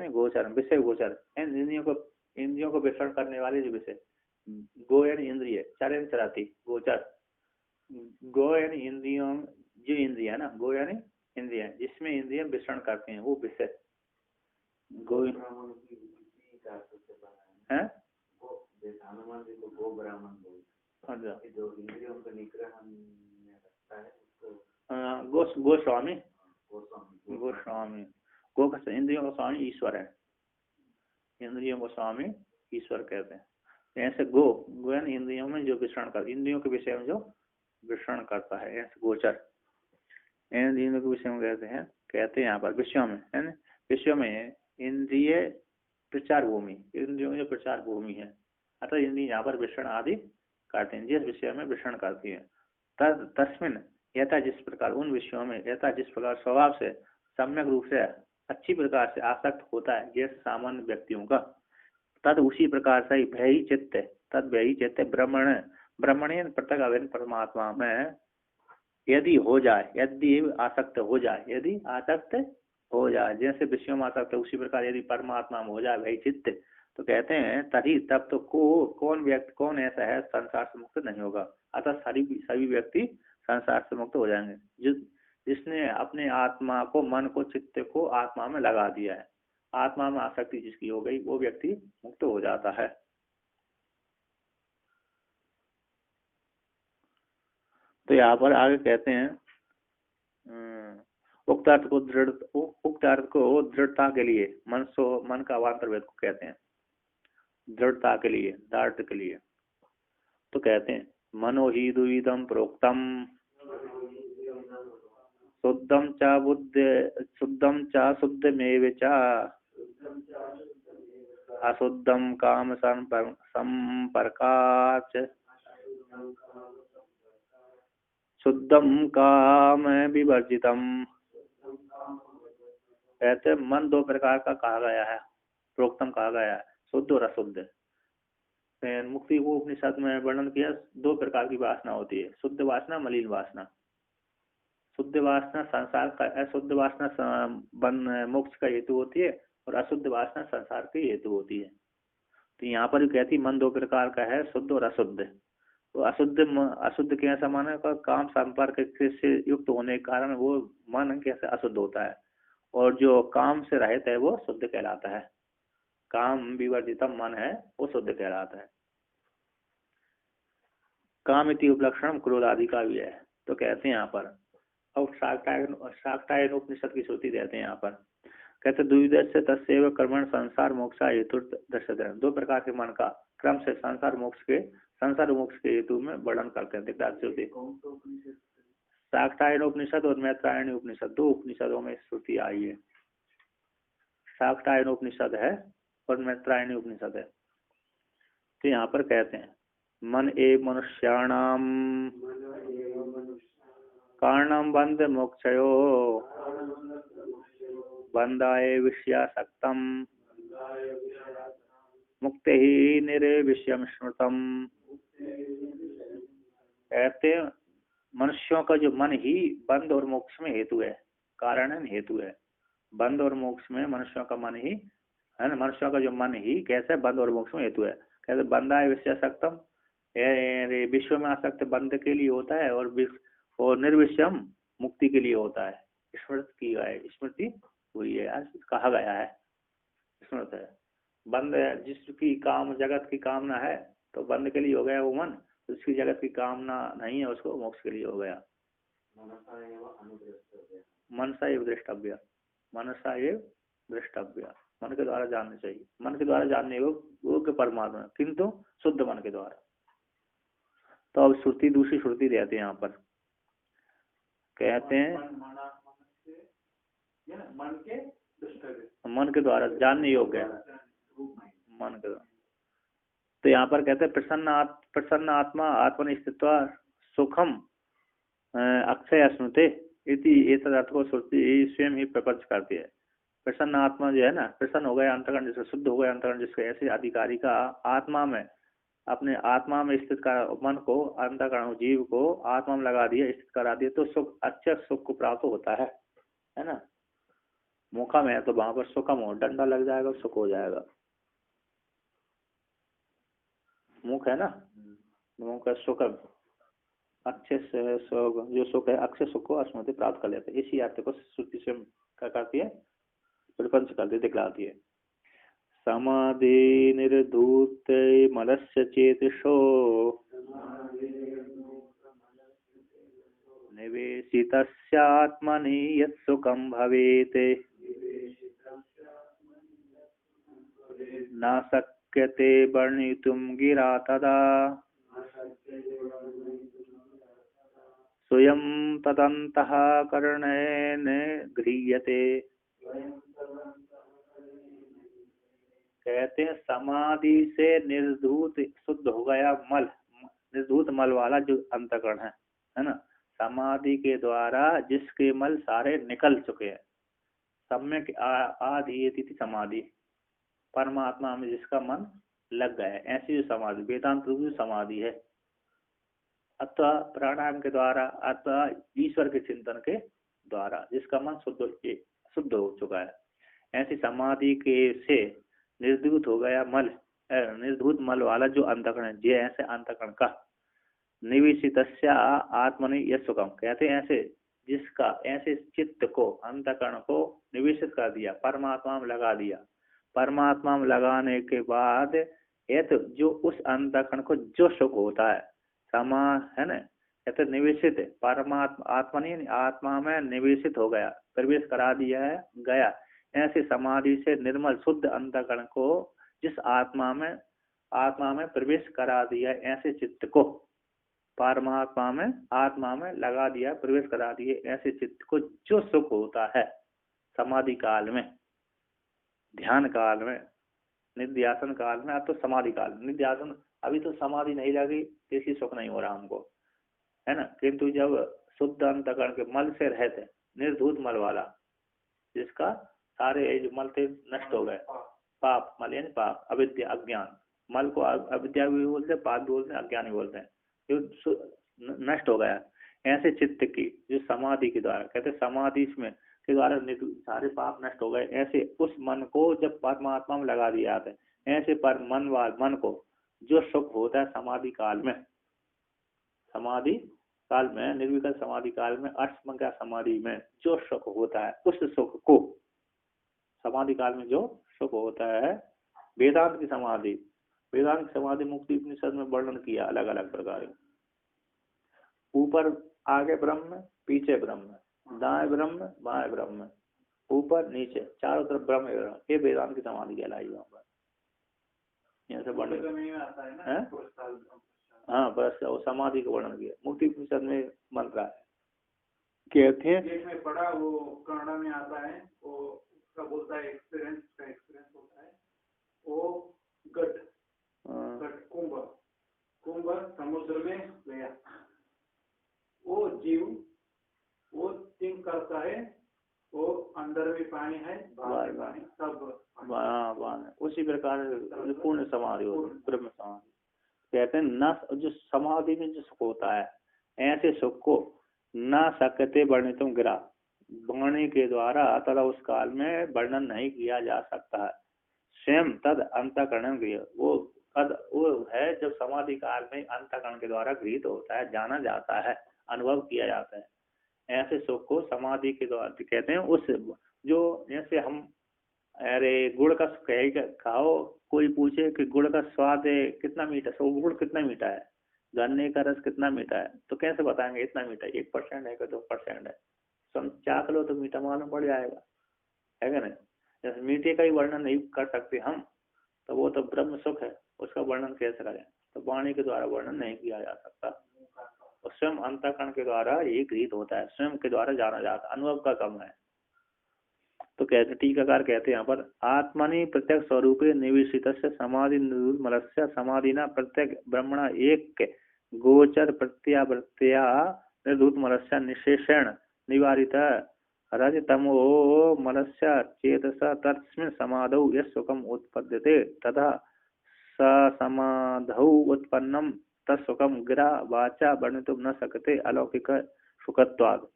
गोचर इंद्रियों को विषण करने वाले जो विषय, गो यानी इंद्रिय, चरण चराती गोचर, गो यानी इंद्रियों, जो इंद्रिय है ना, गो यानी इंद्रिय जिसमें इंद्रिय विषण करते हैं वो विषय गो है। गोस्वामी गो का इंद्रियों का स्वामी ईश्वर है, इंद्रियों को स्वामी ईश्वर कहते हैं। ऐसे गो यानी इंद्रियों में जो विषण कर, इंद्रियों के विषय में जो विषण करता है, ऐसे गोचर इंद्रियों के विषय में कहते हैं यहाँ पर विषयों में है ना, विषयों में इंद्रिय प्रचार भूमि, इंद्रियों में जो प्रचार भूमि है, अतः इंद्रिय यहाँ पर विषण आदि करते हैं, जिस विषय में विषण करती है। तस्मिन यथा जिस प्रकार उन विषयों में, यथा जिस प्रकार स्वभाव से सम्यक रूप से अच्छी प्रकार से आसक्त होता है जैसे सामान्य व्यक्तियों का, तद उसी प्रकार से भय चित्त ब्रह्मण पृथक अभिन्न परमात्मा में यदि हो जाए, यदि आसक्त हो जाए, यदि आसक्त हो जाए, जैसे विषयों में आसक्त है उसी प्रकार यदि परमात्मा में हो जाए भय चित्त, तो कहते हैं तभी तब तो कौन ऐसा है संसार से मुक्त नहीं होगा। अतः सभी व्यक्ति संसार से मुक्त हो जाएंगे जिसने अपने आत्मा को, मन को, चित्त को आत्मा में लगा दिया है, आत्मा में आसक्ति जिसकी हो गई वो व्यक्ति मुक्त हो जाता है। तो यहाँ पर आगे कहते हैं उक्त अर्थ को दृढ़ता के लिए मन का अवान्तर वेद को कहते हैं, दृढ़ता के लिए, दार्थ के लिए। तो कहते हैं मनो ही दुविधम प्रोक्तम शुद्धम चा शुद्धमेव चा अशुद्धम काम संपर्काच शुद्धम काम विवर्जितम। कहते मन दो प्रकार का कहा गया है, प्रोक्तम कहा गया है, शुद्ध और अशुद्ध। मुक्ति को उपनिषद में वर्णन किया, 2 प्रकार की वासना होती है, शुद्ध वासना, मलिन वासना। शुद्ध वासना संसार का, अशुद्ध वासना मोक्ष का हेतु होती है, और अशुद्ध वासना संसार की हेतु होती है। तो यहाँ पर कहती मन 2 प्रकार का है, शुद्ध और अशुद्ध। तो अशुद्ध कैसा मन है, काम संपर्क से युक्त होने के कारण वो मन कैसे अशुद्ध होता है, और जो काम से रहित है वो शुद्ध कहलाता है। काम विवर्जितम मन है वो शुद्ध कहलाता है। काम इति उपलक्षण क्रोध आदि का भी है। तो कहते हैं यहाँ पर, और शाक्टायन उपनिषद की श्रुति देते हैं यहाँ पर, कहते द्विविध से तस्व कर्मण संसार मोक्षा हेतु दर्शते। 2 प्रकार के मन का क्रम से संसार मोक्ष के हेतु में वर्णन करते हैं। शाक्टायन उपनिषद और मैत्रायणी उपनिषद, 2 उपनिषदों में श्रुति आई है। शाक्टायन उपनिषद है और मैत्रायणी उपनिषद है। तो यहाँ पर कहते हैं मन एव मनुष्याणाम कारणम बंध मोक्षयो बंधाय विषयासक्तम मुक्ति ही निर्विषयम स्मृतम। कहते मनुष्यों का जो मन ही बंध और मोक्ष में हेतु है, कारण हेतु है। बंध और मोक्ष में मनुष्यों का मन ही है ना, मनुष्यों का जो मन ही कैसे बंध और मोक्ष में हेतु है। कहते बंधाय विषयासक्तम, विश्व में आसक्त बंध के लिए होता है, और निर्विषयम मुक्ति के लिए होता है। स्मृति हुई है, कहा गया है, स्मृत है। बंध जिसकी काम जगत की कामना है तो बंध के लिए हो गया वो मन, जिसकी जगत की कामना नहीं है उसको मोक्ष के लिए हो गया। मनसा एव द्रष्टव्य, मनसा एव द्रष्टव्य, मन के द्वारा जानना चाहिए। मन के द्वारा जानने योग्य परमात्मा, किंतु शुद्ध मन के द्वारा। तो अब श्रुति, दूसरी श्रुति देते हैं यहाँ पर, कहते हैं मन के द्वारा जानने योग्य है, मन के द्वारा। तो यहाँ पर कहते हैं प्रसन्न आत्मा आत्मनि स्थित्वा सुखम अक्षय स्मृते इति अर्थ को श्रुति स्वयं ही प्रपंच करती है। प्रसन्न आत्मा जो है ना, प्रसन्न हो गया अंतःकरण जिसका, शुद्ध हो गया अंतःकरण जिसके, ऐसे अधिकारी का आत्मा में, अपने आत्मा में स्थित का मन को, अंतःकरण जीव को आत्मा में लगा दिया, स्थित करा दिया, तो सुख, अच्छे सुख को प्राप्त होता है ना। मुखम है तो वहां पर सुखम हो, डंडा लग जाएगा सुख हो जाएगा। मुख है ना, मुख है सुखम, अच्छे से सुख, जो सुख है अक्षय सुख को स्मृति प्राप्त कर लेते हैं। इसी अर्थ को श्रुति स्वयं क्या करती है, प्रपंच करती, दिखलाती है। समाधि निर्धूत मलस्य चेतसो निवेशितस्यात्मनि यत्सुखं भवेत् न शक्यते वर्णितुं गिरा तदा स्वयं तदन्तःकरणेन गृह्यते। कहते हैं समाधि से निर्धूत शुद्ध हो गया मल, निर्धूत मल वाला जो अंतःकरण है ना, समाधि के द्वारा जिसके मल सारे निकल चुके हैं। सम्यक आधीयति समाधि, परमात्मा में जिसका मन लग गया है, ऐसी जो समाधि वेदांत रूप समाधि है। अथवा प्राणायाम के द्वारा अथवा ईश्वर के चिंतन के द्वारा जिसका मन शुद्ध हो चुका है, ऐसी समाधि के से निर्धूत हो गया मल, निर्धूत मल वाला जो अंतःकरण, जे ऐसे अंतःकरण का निवेशितस्य आत्मनि यत्सुखम। कहते हैं ऐसे जिसका, ऐसे चित्त को, अंतःकरण को निवेशित कर दिया, परमात्मा में लगा दिया। परमात्मा में लगाने के बाद तो जो उस अंतःकरण को जो सुख होता है, समा है ना, कहते निवेशित परमात्मा, आत्मा नहीं, आत्मा में निवेशित हो गया, प्रवेश करा दिया है, गया। ऐसे समाधि से निर्मल शुद्ध अंतःकरण को जिस आत्मा में प्रवेश करा दिया, ऐसे चित्त को परमात्मा में, आत्मा में लगा दिया, प्रवेश करा दिए, ऐसे चित्त को जो सुख होता है समाधि काल में, ध्यान काल में, निध्यासन काल में, अब तो समाधि काल में, निध्यासन अभी तो समाधि नहीं लगी, इसलिए सुख नहीं हो रहा हमको, है ना। किंतु जब शुद्ध अंतःकरण के मल से रहते, निर्धूत मल वाला, जिसका सारे जो मल थे नष्ट हो गए, पाप मल यानी पाप, अविद्या, अज्ञान, मल को अविद्या भी बोलते हैं, पाप भी बोलते हैं, अज्ञान भी बोलते हैं, जो नष्ट हो गया। ऐसे चित्त की जो समाधि के द्वारा, कहते समाधि में के द्वारा सारे पाप नष्ट हो गए, ऐसे उस मन को जब परमात्मा में लगा दिया जाता है, ऐसे पर मन को जो सुख होता है समाधि काल में, समाधि काल में, निर्विकल्प समाधि काल में, अर्थ समाधि में जो सुख होता है, उस सुख को समाधि काल में जो सुख होता है, वेदांत की समाधि, वेदांत की समाधि मुक्ति उपनिषद में वर्णन किया अलग अलग प्रकार। ऊपर आगे ब्रह्म, पीछे ब्रह्म, दाएं ब्रह्म, बाएं ब्रह्म, ऊपर नीचे चारों तरफ ब्रह्म, ये वेदांत की समाधि कहलाई वहाँ पर। यहाँ से वर्णन, हाँ बस वो समाधि का वर्णन किया, मुक्ति उपनिषद में मंत्र है। कहते हैं पढ़ा, वो कन्नड़ा में आता है, वो उसका बोलता है एक्सपीरियंस का, एक्सपीरियंस होता है वो गट कुंभ समुद्र में गया, वो जीव वो थिंक करता है, वो अंदर भी पानी है, बाहर भी पानी, सब उसी प्रकार पूर्ण समाधि होती, ब्रह्म समाधि। कहते हैं न, जो समाधि में जो सुख होता है, ऐसे सुख को न सकते वर्णितुम गिरा, वाणी के द्वारा तथा उस काल में वर्णन नहीं किया जा सकता है। स्वयं तद अंतःकरण गृह, वो है जब समाधि काल में अंतःकरण के द्वारा गृहीत होता है, जाना जाता है, अनुभव किया जाता है। ऐसे सुख को समाधि के द्वारा कहते हैं। उस जो जैसे हम, अरे गुड़ का खाओ, कोई पूछे कि गुड़ का स्वाद कितना मीठा, सो गुड़ कितना मीठा है, गन्ने का रस कितना मीठा है, तो कैसे बताएंगे इतना मीठा, 1% है कि 2% है, चाख लो तो मीठा मालूम पड़ जाएगा, है क्या नहीं। जैसे मीठे का ही वर्णन नहीं कर सकते हम, तो वो तो ब्रह्म सुख है, उसका वर्णन कैसे करें, तो वाणी के द्वारा वर्णन नहीं किया जा सकता। और स्वयं अंतःकरण के द्वारा ये गृहीत होता है, स्वयं के द्वारा जाना जाता, अनुभव का कम है। तो कहते टीकाकार कहते हैं यहाँ पर, आत्मनि प्रत्यक्ष स्वरूपे निवेशित समाधि मलस्य समाधिना प्रत्येक ब्रह्मणा एक गोचर प्रत्यावृत्तिया निर्धूत मलस्य निशेषण निवारित रजतमो मलस्य चेतस तस्मिन् समाधौ यत् सुखम् उत्पद्यते तथा समाधौ उत्पन्नम तत्सुखम गिरा वाचा वर्णितुं न सकते अलौकिक सुखत्वाद,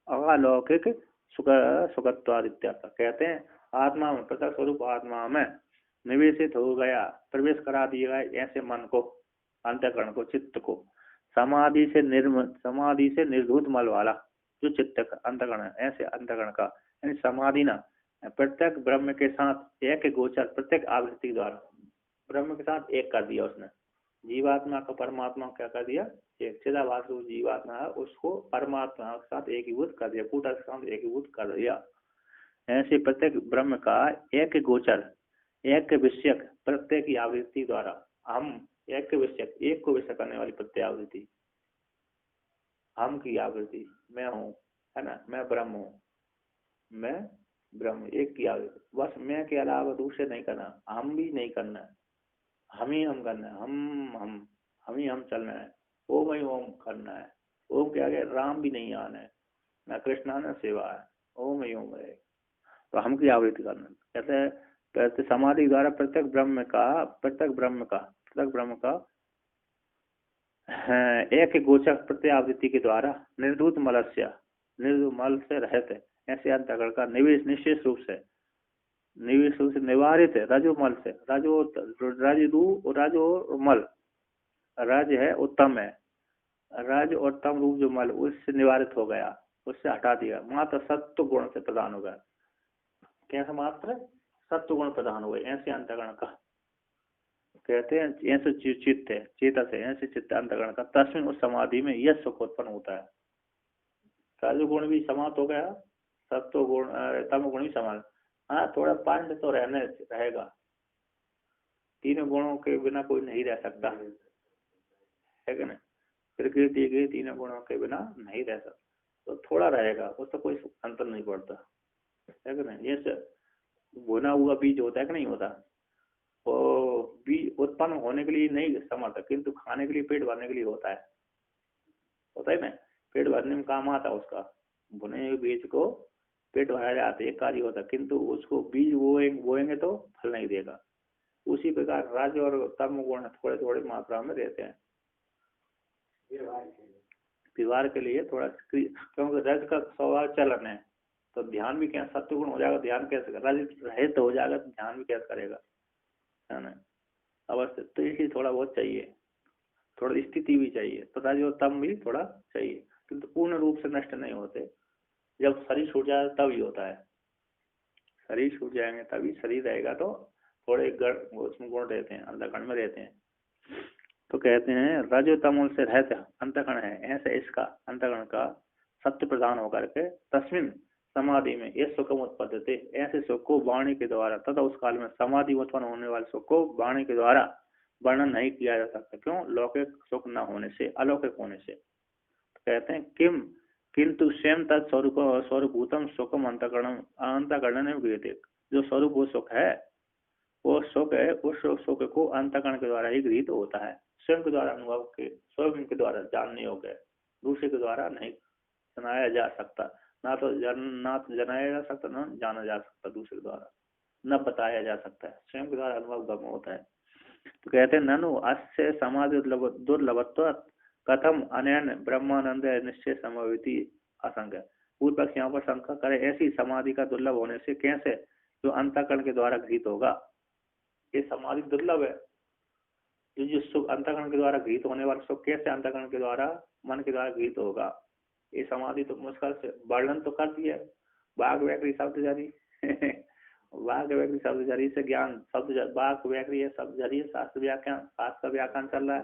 अलौकिक सुखत्वाद इत्यर्थ। कहते हैं आत्मा में, प्रत्यक्ष स्वरूप आत्मा में निवेशित हो गया, प्रवेश करा दिया गया ऐसे मन को, अंतःकरण को, चित्त को, समाधि से निर्धूत मल वाला जो चित्त का अंतःकरण है, ऐसे अंतःकरण का, यानी समाधि ना प्रत्येक ब्रह्म के साथ एक गोचर, प्रत्येक आवृत्ति द्वारा ब्रह्म के साथ एक कर दिया उसने। जीवात्मा का परमात्मा क्या कर दिया, एक चिदाभास रूप जीवात्मा है, उसको परमात्मा के साथ एकीभूत कर दिया, कूटस्थ के साथ एकीभूत कर दिया। ऐसे प्रत्येक ब्रह्म का एक गोचर, एक विषयक, प्रत्येक आवृत्ति द्वारा, हम एक विषयक, एक को विषय करने वाली प्रत्येक आवृत्ति, हम की आवृत्ति, मैं हूँ, है ना, मैं ब्रह्म हूँ, मैं ब्रह्म, एक की आवृत्ति, बस मैं के अलावा दूसरे नहीं करना, हम भी नहीं करना है, हम ही हम करना है, हम ही हम चलना है, ओम ही ओम करना है, ओम के आगे राम भी नहीं आना है, न कृष्णा न सेवा है, ओम ही ओम है, तो हम की आवृत्ति करना। कहते समाधि द्वारा प्रत्येक ब्रह्म का एक गोचर प्रत्येक आवृत्ति के द्वारा निर्धूत मल से रहते, ऐसे अंतःकरण का निशेष रूप से निवारित है रजोमल से, राजो मल, रज है उत्तम है, रज और तम रूप जो मल उससे निवारित हो गया, उससे हटा दिया, मात्र सत्व गुण से प्रदान हो गया। कैसे मात्र सत्व गुण प्रदान हुए, ऐसे अंतःकरण का कहते हैं, ऐसे चित्त है, चेतस है, ऐसे चित्त अंतःकरण का, तस्मिन उस समाधि में यह सुख उत्पन्न होता है। रजोगुण भी समाप्त हो गया, सत्व गुण तम गुण भी समाप्त, हाँ थोड़ा पांड तो रहेगा, तीनों गुणों के बिना कोई नहीं रह सकता, है कि नहीं, प्रकृति के तीनों गुणों के बिना नहीं रह सकता, तो थोड़ा रहेगा, उससे कोई अंतर नहीं पड़ता, है कि नहीं। जैसे भुना हुआ बीज होता है कि नहीं होता, वो बीज उत्पन्न होने के लिए नहीं समर्थ, किंतु खाने के लिए, पेट भरने के लिए होता है ना, पेट भरने में काम आता है उसका, भुने हुए बीज को पेट भरा जाता है, एक कार्य होता है, किंतु उसको बीज बोएंगे तो फल नहीं देगा, उसी प्रकार रज और तम गुण थोड़े थोड़े मात्रा में रहते हैं व्यवहार के लिए थोड़ा, क्योंकि रज का स्वभाव चलन है, तो ध्यान भी क्या सत्व गुण हो जाएगा, ध्यान कैसे रज रहित हो जाएगा तो ध्यान भी कैसे करेगा, है ना। अवश्य तो इसी थोड़ा बहुत चाहिए, थोड़ी स्थिति भी चाहिए, तो रज और तम भी थोड़ा चाहिए, किंतु पूर्ण रूप से नष्ट नहीं होते। जब शरीर छूट जाए तभी होता है, शरीर छूट जाएंगे तभी, शरीर रहेगा तो थोड़े उसमें गुण रहते हैं, अंतःकरण में रहते हैं। तो कहते हैं रजो तमोल से रहते अंतःकरण है, ऐसे इसका अंतःकरण का सत्य प्रदान होकर के तस्मिन समाधि में ये सुखम उत्पत्ति थे, ऐसे सुख को वाणी के द्वारा तथा उस काल में समाधि उत्पन्न होने वाले सुख को वाणी के द्वारा वर्णन नहीं किया जा सकता। क्यों? लौकिक सुख न होने से, अलौकिक होने से। तो कहते हैं किंतु स्वयं तत्स्वरूप स्वरूभूतम सुखम अंतःकरण में गृहीत, जो स्वरूप वो सुख है, वो सुख है, उस सुख को अंतःकरण के द्वारा ही गृहीत होता है, स्वयं के द्वारा अनुभव के, स्वयं के द्वारा जानने योग्य, दूसरे के द्वारा नहीं सुनाया जा सकता, ना तो जनाया जा सकता, ना जाना जा सकता, दूसरे के द्वारा न बताया जा सकता है, स्वयं के द्वारा अनुभव गम होता है। तो कहते हैं ननु अस्य समाधि दुर्लभत्व कथम अनैन ब्रह्मानंद निश्चय समवेती आशंका। पूर्व पक्ष यहाँ पर शंका करे, ऐसी समाधि का दुर्लभ होने से कैसे जो अंतःकरण के द्वारा गृहीत होगा, ये समाधि दुर्लभ है, जो सुख अंतःकरण के द्वारा गृहीत होने वाला सुख कैसे अंतःकरण के द्वारा, मन के द्वारा गृहीत होगा, ये समाधि तो मुश्किल से वर्णन तो कर दिया, बाघ व्याकरी शब्द जारी बाघ व्याकरी शब्द जारी से ज्ञान शब्द, बाघ व्याकरी है शब्द जारी, शास्त्र व्याख्यान, शास्त्र का व्याख्यान चल रहा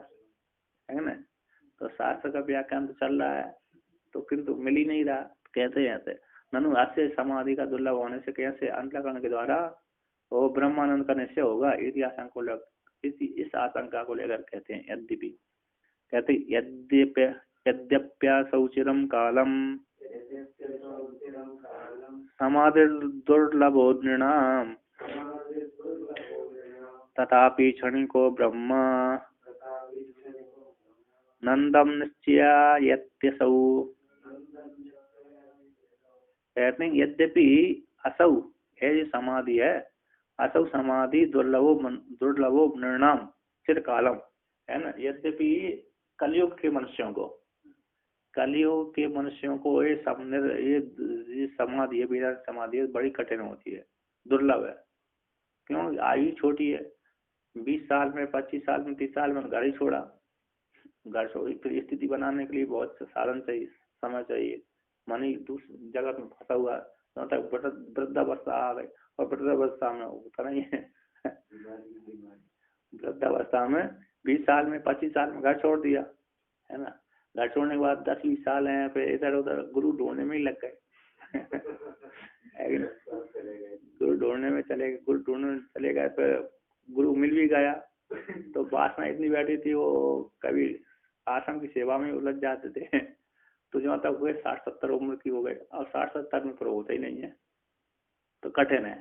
है ना, तो शास्त्र का व्याख्यान तो चल रहा है, तो किंतु मिल ही नहीं रहा। कहते हैं ऐसे ननु अस्य समाधि का दुर्लभ होने से कैसे अंतःकरण के द्वारा वो ब्रह्मानंद का निश्चय होगा, इस आशंका को लेकर कहते हैं यद्यपि, कहते यद्यप्यासौ चिरं कालम समाधि दुर्लभो नृणाम तथापि क्षणिको ब्रह्म नंदम निश्चयायत्यसौ। कहते हैं यद्यपि असौ है जो समाधि है, असौ समाधि दुर्लभो नृणाम चिरकालम, है ना। यद्यपि कलयुग के मनुष्यों को, कलयुग के मनुष्यों को ये समाधि है, बिना समाधि बड़ी कठिन होती है, दुर्लभ है। क्यों? आयु छोटी है, 20 साल में, 25 साल में, 30 साल में घर ही छोड़ा, घर छोड़ी, फिर स्थिति बनाने के लिए बहुत साधन चाहिए, समय चाहिए, मन ही दूसरी जगत में फंसा हुआ, तक वृद्धावस्था आ गई, और वृद्धावस्था में होता नहीं है वृद्धावस्था में 20 साल में, 25 साल में घर छोड़ दिया, है ना। घर छोड़ने के बाद 10-20 साल हैं, फिर इधर उधर गुरु ढूंढने में ही लग गए गुरु ढूंढने में चले गए, फिर गुरु मिल भी गया तो वासना इतनी बैठी थी, वो कभी आश्रम की सेवा में उलझ जाते थे तो जहाँ तक हुए 60-70 उम्र की हो गए, और 60-70 में फिर होता ही नहीं है, तो कठिन है।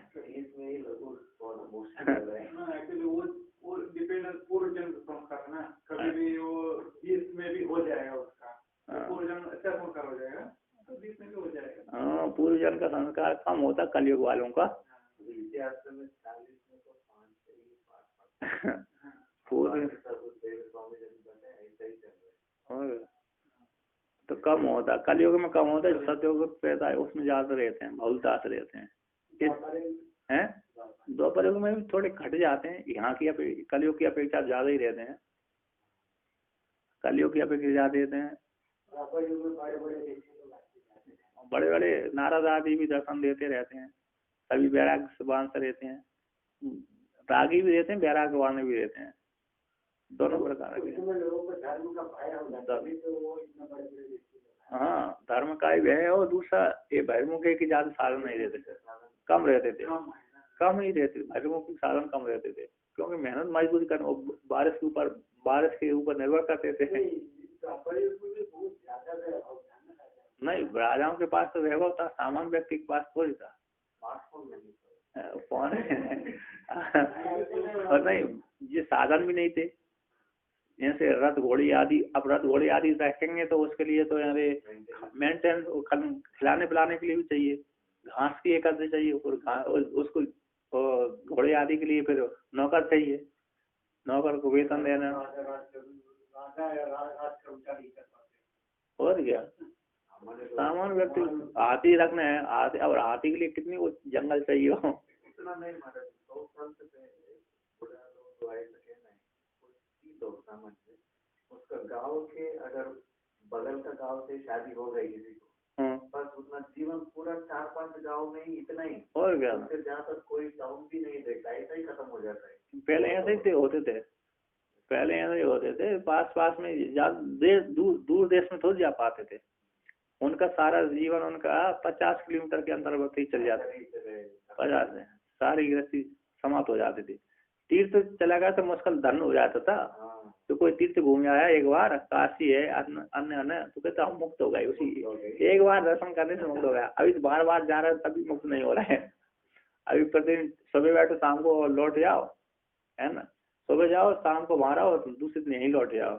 वो डिपेंड पूर्व जन्म संस्कार ना, कभी भी वो 20 में भी हो जाएगा उसका, पूर्व जन्म अच्छा संस्कार हो जाएगा तो 20 में भी हो जाएगा। हाँ, पूर्व जन्म का संस्कार कम होता कलयुग वालों का तो कम होता, कलयुग में कम होता है, सतयुग पैदा है उसमें ज्यादा रहते हैं, बहुलता से रहते हैं। द्वापर युग में भी थोड़े घट जाते हैं, यहाँ की कलयुग की अपेक्षा ज्यादा ही रहते हैं, कलयुग की अपेक्षा ज्यादा रहते हैं। बड़े बड़े नारद आदि भी दर्शन देते रहते हैं, सभी वैराग्य सुभान से रहते हैं, रागी भी रहते हैं, वैराग्यवान भी रहते हैं, दोनों प्रकार के। हाँ, धर्म का ही है, और दूसरा ये बहिर्मुखी की ज्यादा साधन नहीं रहते थे, कम रहते थे, कम ही रहते थे, बहिर्मुखी साधन कम रहते थे, क्योंकि मेहनत मजदूरी करना, बारिश के ऊपर निर्भर करते थे। नहीं, राजाओं के पास तो वैभव था, सामान्य व्यक्ति के पास थोड़ी था, फोन और नहीं, ये साधन भी नहीं थे, जैसे रथ घोड़ी आदि। अब रथ घोड़ी आदि रखेंगे तो उसके लिए तो यार मेंटेन, खिलाने पिलाने के लिए भी चाहिए, घास की एक आदि चाहिए, और उसको और घोड़े आदि के लिए फिर नौकर चाहिए, नौकर को वेतन देना। और क्या, सामान्य व्यक्ति हाथी रखना है, हाथी, और हाथी के लिए कितनी वो जंगल चाहिए हो। इतना नहीं मारा 100 साल से पहले थोड़ा तो आए सके नहीं कोई लोग सामान्य उसका गांव के अगर बगल का गांव से शादी हो गई किसी को बस उतना जीवन पूरा 4-5 गांव में ही इतना ही, और क्या, उससे ज्यादा कोई टाउन भी नहीं देखता, ऐसा ही खत्म हो जाता है। पहले ऐसे ही होते थे, पहले ऐसे ही होते थे, पास पास में, देश दूर दूर देश में थोड़ी जा पाते थे। उनका सारा जीवन उनका 50 किलोमीटर के अंतर्गत ही चल जाता, 50 में सारी गृहस्थी समाप्त हो जाती थी। तीर्थ चला गया तो मुश्किल धन हो जाता था। तो कोई तीर्थ घूम आया एक बार, काशी है, अन्य अन्य, तो कहते हम मुक्त हो गए, उसी एक बार दर्शन करने से मुक्त हो गया। अभी तो बार बार जा रहे हैं तभी मुक्त नहीं हो रहे हैं। अभी प्रतिदिन सुबह बैठो शाम को लौट जाओ, है ना, सुबह जाओ शाम को वहां रहो, दूसरे दिन यहीं लौट जाओ।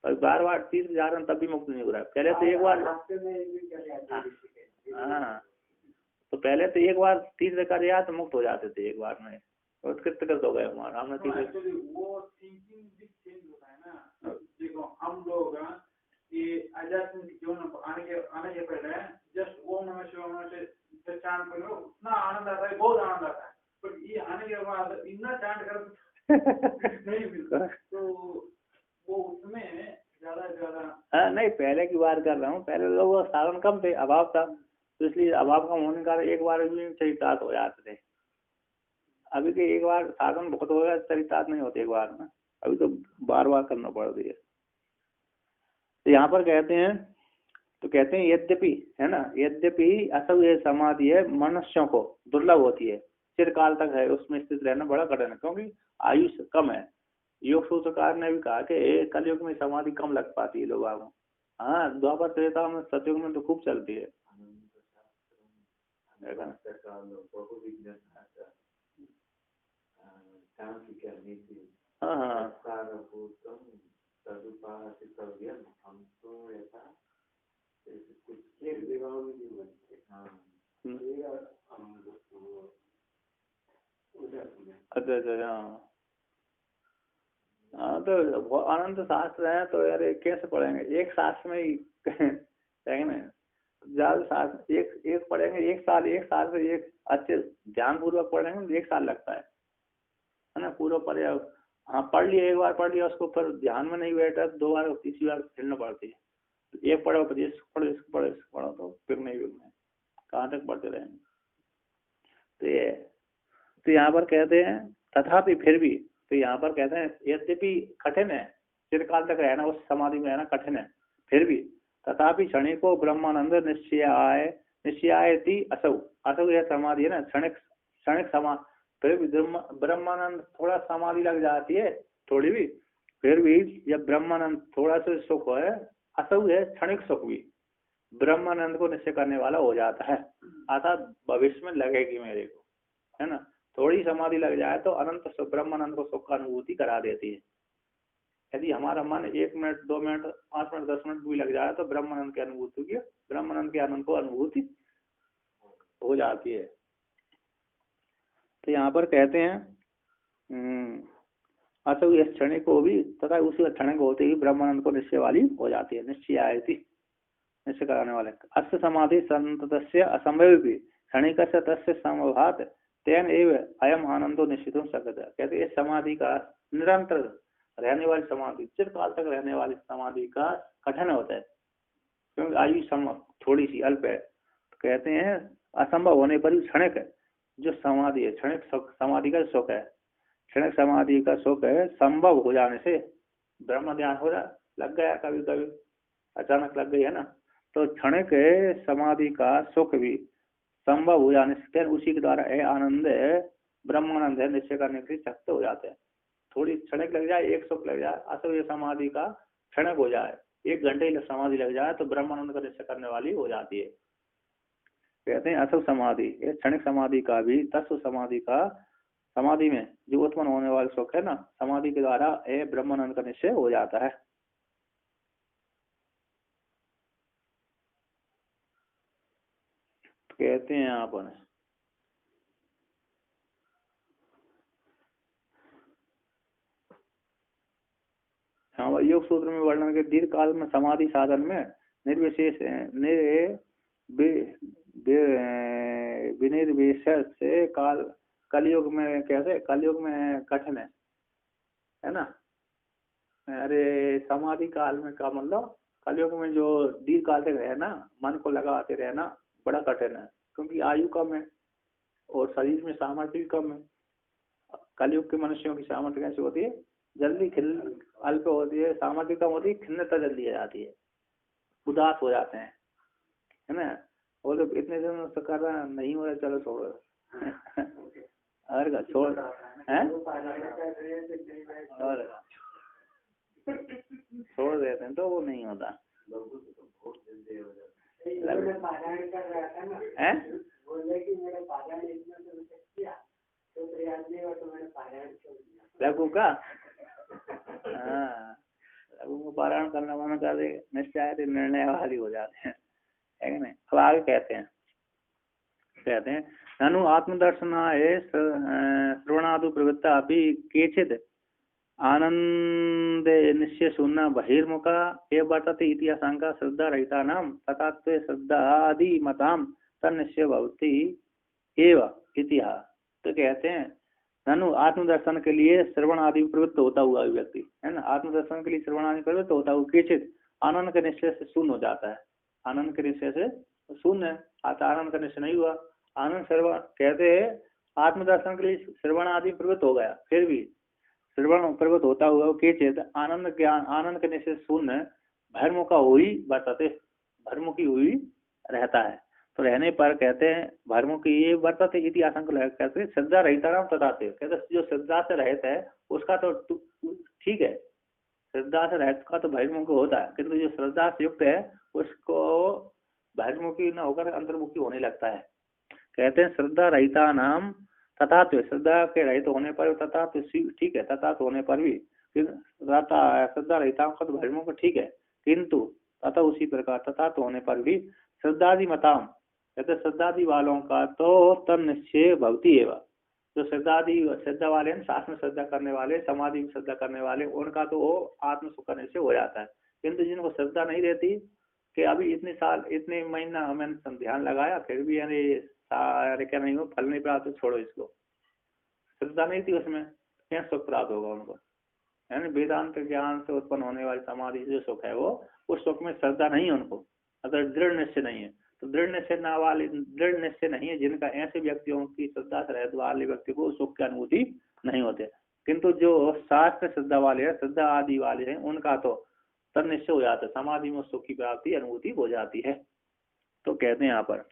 और बार बार तीर्थ जा रहे हैं तभी मुक्त नहीं हो रहा है। पहले तो एक बार, हाँ, तो पहले तो एक बार तीर्थ कर दिया तो मुक्त हो जाते थे एक बार में, उत्कृष्ट कर दो गए हमारा, हमने तीर्थ। वो थिंकिंग भी चेंज होता है ना। देखो हम लोग ये आध्यात्मिक जीवन आने के पहले जस्ट ओम नमः शिवाय से चांट करो, उतना आनंद आता है, बहुत आनंद आता है। पर ये आने के बाद इतना चांट कर नहीं मिलता, तो वो उसमें ज्यादा नहीं, पहले की बात कर रहा हूँ, पहले लोग साधन कम थे, अभाव था, तो इसलिए अभाव कम होने का एक बार भी चरितार्थ हो जाते थे। अभी के एक बार साधन बहुत हो गया, चरितार्थ नहीं होते एक बार में, अभी तो बार बार करना पड़ती है। तो यहाँ पर कहते हैं, तो कहते हैं यद्यपि, है ना, यद्यपि असव यह समाधि है मनुष्यों को दुर्लभ होती है, चिरकाल तक है, उसमें स्थित रहना बड़ा कठिन है, क्योंकि आयुष कम है। योग सूत्रकार ने भी कहा कि कलयुग में समाधि कम लग पाती है लोगों को। हाँ, द्वापर त्रेता में सतयुग में तो खूब चलती है। हाँ हाँ, अच्छा अच्छा, हाँ हाँ, तो अनंत शास्त्र है तो यार कैसे पढ़ेंगे, एक शास्त्र में ही कहेंगे ना, ज्यादा शास्त्र एक एक पढ़ेंगे, एक साल से एक अच्छे ध्यान पूर्वक पढ़ेंगे तो 1 साल लगता है ना, पूरा पढ़े। हाँ, पढ़ लिया, एक बार पढ़ लिया उसको, फिर ध्यान में नहीं बैठा 2 बार 3 बार फिरना पड़ती है। तो एक पढ़ो फिर इसको पढ़ो, इसको पढ़ो, इसको पढ़ो, तो फिर नहीं कहाँ तक पढ़ते रहेंगे। तो यहाँ पर कहते हैं तथापि फिर भी, तो यहाँ पर कहते हैं यद्यपि कठिन है, चिरकाल तक रहना उस समाधि में रहना कठिन है, फिर भी तथापि क्षणिको ब्रह्मानंद निश्चयायति असौ, असौ यह समाधि है ना, क्षणिक समा, फिर भी ब्रह्मानंद थोड़ा समाधि लग जाती है थोड़ी भी, फिर भी जब ब्रह्मानंद थोड़ा सा सुख है, असौ है क्षणिक सुख भी ब्रह्मानंद को निश्चय करने वाला हो जाता है, अर्थात भविष्य में लगेगी मेरे को, है ना, थोड़ी समाधि लग जाए तो अनंत ब्रह्मानंद को सुख का अनुभूति करा देती है। यदि हमारा मन 1 मिनट 2 मिनट 5 मिनट 10 मिनट भी लग जाए तो ब्रह्मानंद की अनुभूति की, ब्रह्मानंद के आनंद को अनुभूति हो जाती है। तो यहाँ पर कहते हैं असौ इस क्षण को भी तथा उसी क्षण को होते ही ब्रह्मानंद को निश्चय वाली हो जाती है, निश्चय आयती, निश्चय कराने वाले। अस्य समाधि संततस्य असंभव भी क्षणिक से तस्य समभात तेन एव अयम आनंदो निश्चितुम शक्यते। कहते इस समाधि का निरंतर रहने वाली समाधि, चिरकाल तक रहने वाली समाधि का कठिन होता है, क्योंकि आयु थोड़ी सी अल्प है। तो कहते हैं असंभव होने पर भी क्षणिक है जो समाधि है, क्षणिक समाधि का सुख है, क्षणिक समाधि का सुख है, संभव हो जाने से ब्रह्म ध्यान हो रहा लग गया, कभी कभी अचानक लग गई है ना, तो क्षणिक समाधि का सुख भी संभव हो जाने से उसी के द्वारा आनंद ब्रह्मानंद है निश्चय करने के लिए शक्त हो जाते हैं। थोड़ी क्षणिक लग जाए, एक सुख लग जाए, असो ये समाधि का क्षणिक हो जाए, 1 घंटे समाधि लग जाए तो ब्रह्मानंद का निश्चय करने वाली हो जाती है। कहते हैं असव समाधि, ये क्षणिक समाधि का भी तत्व समाधि का, समाधि में जो उत्पन्न होने वाला सुख है ना, समाधि के द्वारा ब्रह्मानंद का निश्चय हो जाता है। कहते हैं यहाँ पर योग सूत्र में वर्णन के दीर्घ काल में समाधि साधन में निर्विशेष विनिर्विशेष से कलयुग में कैसे, कलयुग में कठिन है ना। अरे समाधि काल में का मतलब कलयुग में जो दीर्घ काल तक रहना, मन को लगाते रहना बड़ा कठिन है, क्योंकि आयु कम है और शरीर में सामर्थ्य भी कम है। कलयुग के मनुष्यों की सामर्थ्य कैसी होती है, जल्दी अल्प होती है, सामर्थ्य कम होती है, खिन्नता जल्दी आ जाती है, उदास हो जाते हैं, है ना। वो लोग इतने दिनों से कर रहा नहीं हो रहा, चलो छोड़ो और छोड़ है और छोड़ देते हैं तो वो नहीं होता है। लघु का हाँ, लघु को पारायण करना मन कर दे निश्चय निर्णय वाली हो जाते हैं, है कि नहीं। अब आगे कहते हैं ननु आत्मदर्शनाय श्रवणादु प्रवृत्ता अभी केचित् आनंदे निश्चय शून्य बहिर्मुखा ये वर्तते इति आशंका श्रद्धा रहिता नाम तथात्वे श्रद्धा आदि मताम तन्निश्चय भवति एव इतिहास। तो कहते हैं ननु आत्मदर्शन के लिए श्रवण आदि प्रवृत्त होता हुआ व्यक्ति, है ना, आत्मदर्शन के लिए श्रवण आदि प्रवृत्त होता हुआ केचित आनंद के निश्चय से शून्य हो जाता है। आनंद के निश्चय से शून्य, आनंद का निश्चय नहीं हुआ। आनंद श्रवण कहते हैं आत्मदर्शन के लिए श्रवण आदि प्रवृत्त हो गया, फिर भी श्रवण प्रवृत्त होता हुआ केचित आनंद ज्ञान आनंद के निश्चय शून्य भयमुखा हुई वर्तते, भयमुखी हुई रहता है। तो रहने पर कहते हैं भयमुखी ये वर्तते इति आशंका, कहते श्रद्धा रहिता नाम तथाते, कहते जो श्रद्धा से रहित है उसका तो ठीक है, श्रद्धा से रहित का तो भयमुखी होता है, किंतु जो श्रद्धा से युक्त है उसको भयमुखी न होकर अंतर्मुखी होने लगता है। कहते हैं श्रद्धा रहिता नाम तथात्व, श्रद्धा के रहित होने पर तथात्व ठीक है, तथात्व होने पर भी श्रद्धा रहिता का तो भयमुख ठीक है, किंतु तथा उसी प्रकार तथात्व होने पर भी श्रद्धादि मताम, कहते श्रद्धादि वालों का तो तन निश्चय भवती एवं, जो श्रद्धा वाले हैं, शास्त्र में श्रद्धा करने वाले, समाधि में श्रद्धा करने वाले, उनका तो वो आत्म सुख का निश्चय हो जाता है। किंतु जिनको श्रद्धा नहीं रहती कि अभी इतने साल इतने महीना मैंने ध्यान लगाया फिर भी यानी सारे क्या नहीं हो, फल नहीं प्राप्त, छोड़ो इसको, श्रद्धा नहीं थी उसमें, क्या सुख प्राप्त होगा उनको, यानी वेदांत ज्ञान से उत्पन्न होने वाली समाधि जो सुख है वो उस सुख में श्रद्धा नहीं है उनको, अगर दृढ़ निश्चय नहीं है। तो दृढ़ निश्चय नहीं है जिनका, ऐसे व्यक्तियों की श्रद्धा से रहने वाले व्यक्ति को सुख की अनुभूति नहीं होते। किंतु जो शास्त्र श्रद्धा वाले हैं, श्रद्धा आदि वाले हैं, उनका तो तन निश्चय हो जाता है, समाधि में सुख की प्राप्ति अनुभूति हो जाती है। तो कहते हैं यहाँ पर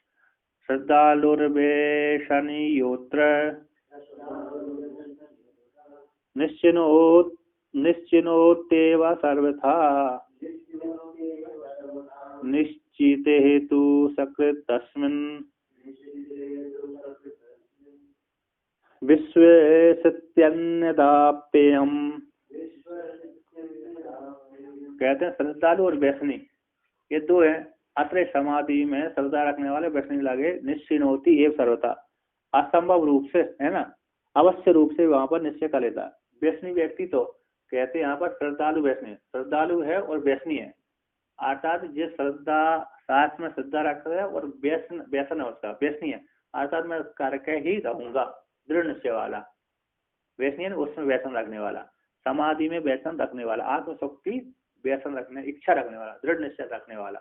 श्रद्धालुर्वेशनियोत्र निश्चिनोत्येव सर्वथा निश्चिते हेतु सकृत तस्मिन् विश्वे सत्यन्यदाप्ययम्। कहते हैं श्रद्धालु और वैष्णी ये दो हैं, अत्र समाधि में श्रद्धा रखने वाले वैष्णी लगे निश्चिन होती एवं सर्वथा, असंभव रूप से, है ना, अवश्य रूप से वहां पर निश्चय कर लेता। वैष्णी व्यक्ति तो कहते हैं यहाँ पर श्रद्धालु वैष्णी, श्रद्धालु है और वैष्णी है, अर्थात जिस श्रद्धा शास्त्र में श्रद्धा रखता है और व्यसन है उसका, वैष्णी है अर्थात मैं करके ही रहूंगा, दृढ़ निश्चय वाला वैष्णी है, उसमें व्यसन रखने वाला, समाधि में व्यसन रखने वाला, आत्मशक्ति व्यसन रखने इच्छा रखने वाला, दृढ़ निश्चय रखने वाला।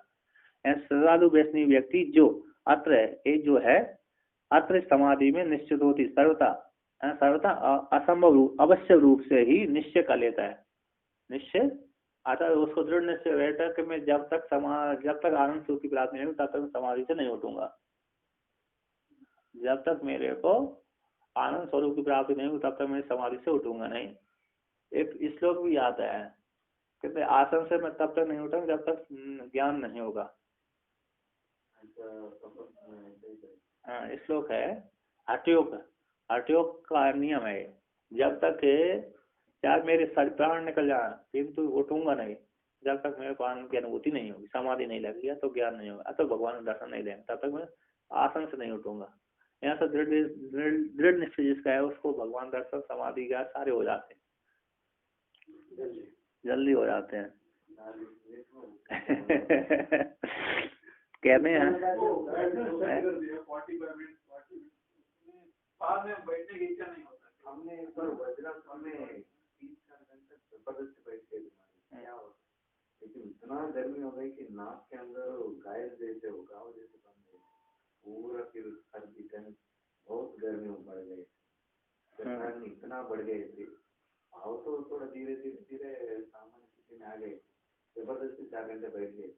श्रद्धालु वैष्णी व्यक्ति जो अत्र ये जो है अत्र समाधि में निश्चित होती सर्वथा असंभव रूप अवश्य रूप से ही निश्चय कर लेता है। निश्चय अर्थात उसको दृढ़ निश्चय रहता है कि मैं जब तक आनंद सुख की प्राप्ति नहीं होगी तब तक समाधि से नहीं उठूंगा, जब तक मेरे को आनंद स्वरूप की प्राप्ति नहीं होगी तब तक मैं समाधि से उठूंगा नहीं। एक श्लोक भी आता है कहते आसन से मैं तब तक नहीं उठूंगा जब तक ज्ञान नहीं होगा। श्लोक है हठयोग का नियम है, जब तक चाहे मेरे प्राण निकल जाए किंतु उठूंगा नहीं जब तक मेरे को आनंद की अनुभूति नहीं होगी, समाधि नहीं लगेगी तो ज्ञान नहीं होगा, तो भगवान दर्शन नहीं देंगे, तब तक मैं आसन से नहीं उठूंगा। यहाँ से दृढ़ निश्चय जिसका है उसको भगवान दर्शन समाधि ज्ञान सारे हो जाते हैं। जल्दी हो जाते हैं। कहते हैं बाद में बैठने की इच्छा नहीं होता। हमने एक बार वज्रासन में 3-4 घंटे जबरदस्ती बैठ के क्या हो, लेकिन इतना गर्मी हो गई कि नाक के अंदर घायल जैसे हो, गाँव जैसे बन गए पूरा। फिर सर्दी ठंड बहुत गर्मी में बढ़ गई, इतना बढ़ गए थे। आओ तो थोड़ा धीरे धीरे सामान्य स्थिति में आ गए, जबरदस्ती 4 घंटे बैठ गए,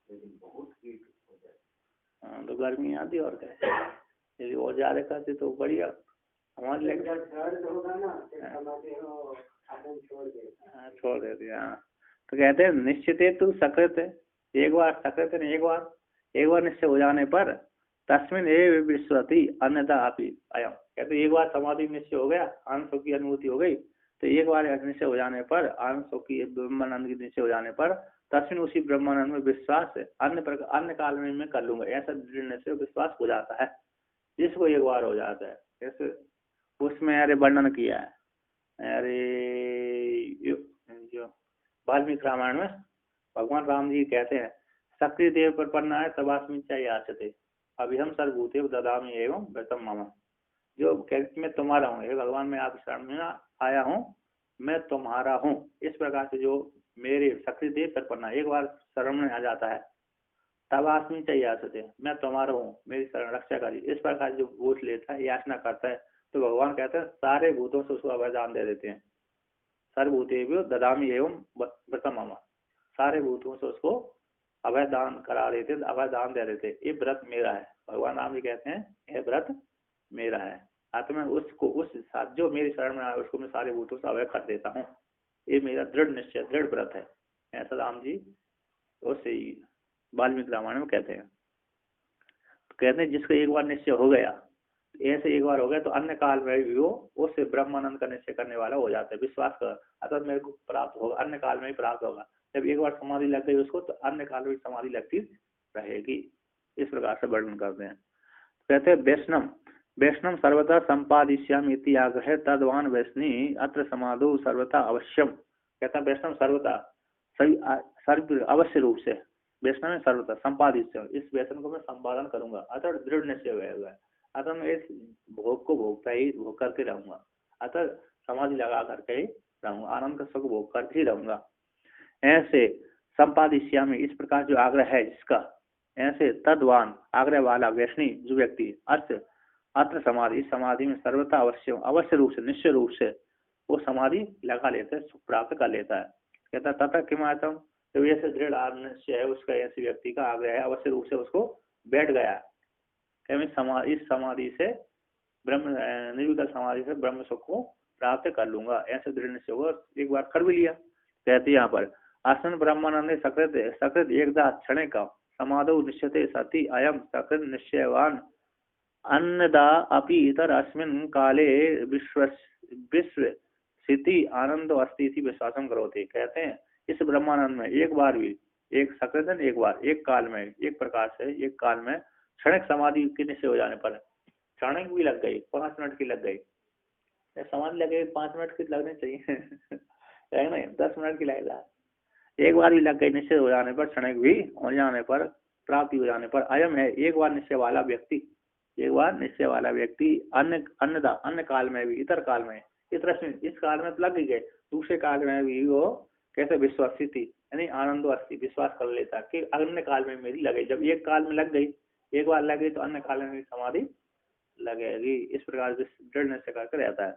लेकिन बहुत हीट हो जाए। हाँ, तो गर्मी आती और क्या, यदि और ज्यादा करते तो बढ़िया हमारे लिए होगा ना, छोड़ देते। हाँ, तो कहते हैं निश्चित है तू सकृत है, एक बार सकृत है, एक बार निश्चय हो जाने पर तस्मिन एव विश्वति अन्यथा आपी अयम। कहते एक बार समाधि निश्चय हो गया, आनंद सुख की अनुभूति हो गई, तो एक बार निश्चय हो जाने पर आनंद सुख की ब्रह्मानंद की निश्चय हो जाने पर तस्मिन उसी ब्रह्मानंद में विश्वास है अन्य काल में मैं कर लूंगा, ऐसा दृढ़ निश्चय विश्वास हो जाता है जिसको एक बार हो जाता है। जैसे उसमें अरे वर्णन किया है, अरे जो वाल्मीकि रामायण में भगवान राम जी कहते हैं सक्रिय देव पर पन्ना है तबास्मी चाहिए आचते अभी हम सर्वभूते ददामी एवं व्रतम मम। जो कहते मैं तुम्हारा हूँ, हे भगवान मैं आपके शरण में आया हूँ, मैं तुम्हारा हूँ, इस प्रकार से जो मेरे सक्रिय देव पर पन्ना एक बार शरण में आ जाता है तबास्मी चाहिए आचते मैं तुम्हारा हूँ, मेरी शरण रक्षा करी, इस प्रकार जो पूछ लेता है याचना करता है तो भगवान कहते हैं सारे भूतों से उसको अभयदान दे देते हैं। सर्वभूतेभ्यो ददामी एवं व्रतम मम, सारे भूतों से उसको अभयदान करा देते, अभयदान दे देते, ये व्रत मेरा है। भगवान राम जी कहते हैं यह व्रत मेरा है, आत्मा उसको उस साथ जो मेरी शरण में आए उसको मैं सारे भूतों से अभय कर देता हूँ, ये मेरा दृढ़ निश्चय दृढ़ व्रत है। ऐसा राम जी उससे वाल्मीकि रामायण में कहते हैं। तो कहते हैं जिसका एक बार निश्चय हो गया, ऐसे एक बार हो गया तो अन्य काल में भी वो उससे ब्रह्मानंद का निश्चय करने वाला हो जाता है, विश्वास कर अतः मेरे को प्राप्त होगा, अन्य काल में ही प्राप्त होगा। जब एक बार समाधि लग गई उसको तो अन्य काल में समाधि लगती रहेगी, इस प्रकार से वर्णन करते हैं। कहते हैं वैष्णव सर्वथा संपादिष्यामि इति आग्रह तद्वान वैष्णी अत्र समाधो सर्वथा अवश्यम। कहते हैं वैष्णव सर्वथा सभी अवश्य रूप से वैष्णव में सर्वथा संपादित, इस वैष्णव को मैं संपादन करूंगा, अतः दृढ़ निश्चय हुआ है, अतः मैं इस भोग को भोगता ही भोग करके रहूंगा, अतः समाधि लगा करके ही रहूंगा, आनंद का सुख भोग करके ही रहूंगा। ऐसे संपादिष्यामि इस प्रकार जो आग्रह है जिसका, ऐसे तद्वान आग्रह वाला वैष्णी जो व्यक्ति अत्र समाधि इस समाधि में सर्वथा अवश्य रूप से निश्चय रूप से वो समाधि लगा लेता है, सुख प्राप्त कर लेता है। कहता तथा किमातम, जो ऐसे दृढ़ निश्चय है उसका, ऐसे व्यक्ति का आग्रह है अवश्य रूप से उसको बैठ गया है, इस समाधि से ब्रह्म निर्विकल्प समाधि से ब्रह्म सुख को प्राप्त कर लूंगा, ऐसे दृढ़ निश्चय हुआ, एक बार कर भी लिया। कहते यहाँ पर आसन ब्रह्मानंद सकृत एकदा क्षण का समाधो निश्चते सती अयम सकृत निश्चयवान अन्नदा अपि इतर अस्मिन् काले विश्व स्थिति आनंद अस्थिति विश्वासम करोते। कहते हैं इस ब्रह्मानंद में एक बार भी एक सकृतन एक बार एक काल में एक प्रकार से एक काल में क्षणिक समाधि के निश्चय हो जाने पर, क्षणिक भी लग गई 5 मिनट की लग गई, समाधि लगे 5 मिनट की लगनी चाहिए है ना, 10 मिनट की लगेगा, एक बार भी लग गई निश्चय हो जाने पर, क्षणिक भी हो जाने पर, प्राप्ति हो जाने पर, अयम है एक बार निश्चय वाला व्यक्ति, एक बार निश्चय वाला व्यक्ति अन्य काल में भी इतर काल में इस काल में तो लग ही गए, दूसरे काल में भी वो कैसे विश्वासित यानी आनंद अस्थि विश्वास कर लेता कि अन्य काल में मेरी लगे, जब एक काल में लग गई एक बार लग गई तो अन्य काल में समाधि लगेगी, इस प्रकार दृढ़ निश्चय करके रहता है।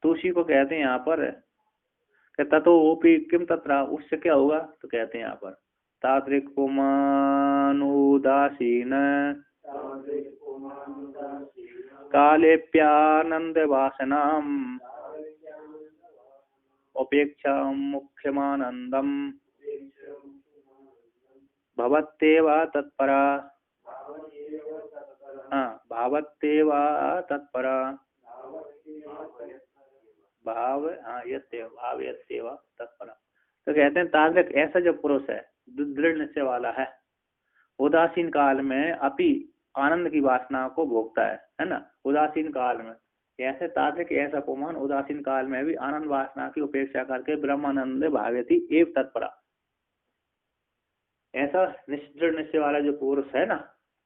तो उसी को कहते हैं यहाँ पर तथोपि किम तत्र, उससे क्या होगा, तो कहते हैं यहाँ पर तात्रिक पुमानुदासीन कालेप्यानंद वासनाम उपेक्षा मुख्यमानंदम भवत्येव तत्परा, भावत्येव तत्परा भाव यत्येव तत्परा। तो कहते हैं तात्विक ऐसा जो पुरुष है दृढ़ निश्चय वाला है, उदासीन काल में अपि आनंद की वासना को भोगता है ना, उदासीन काल में ऐसे तात्विक ऐसा उपमान उदासीन काल में भी आनंद वासना की उपेक्षा करके ब्रह्मानंद भावेति एव तत्परा। ऐसा निश्चय निश्चय वाला जो पुरुष है ना,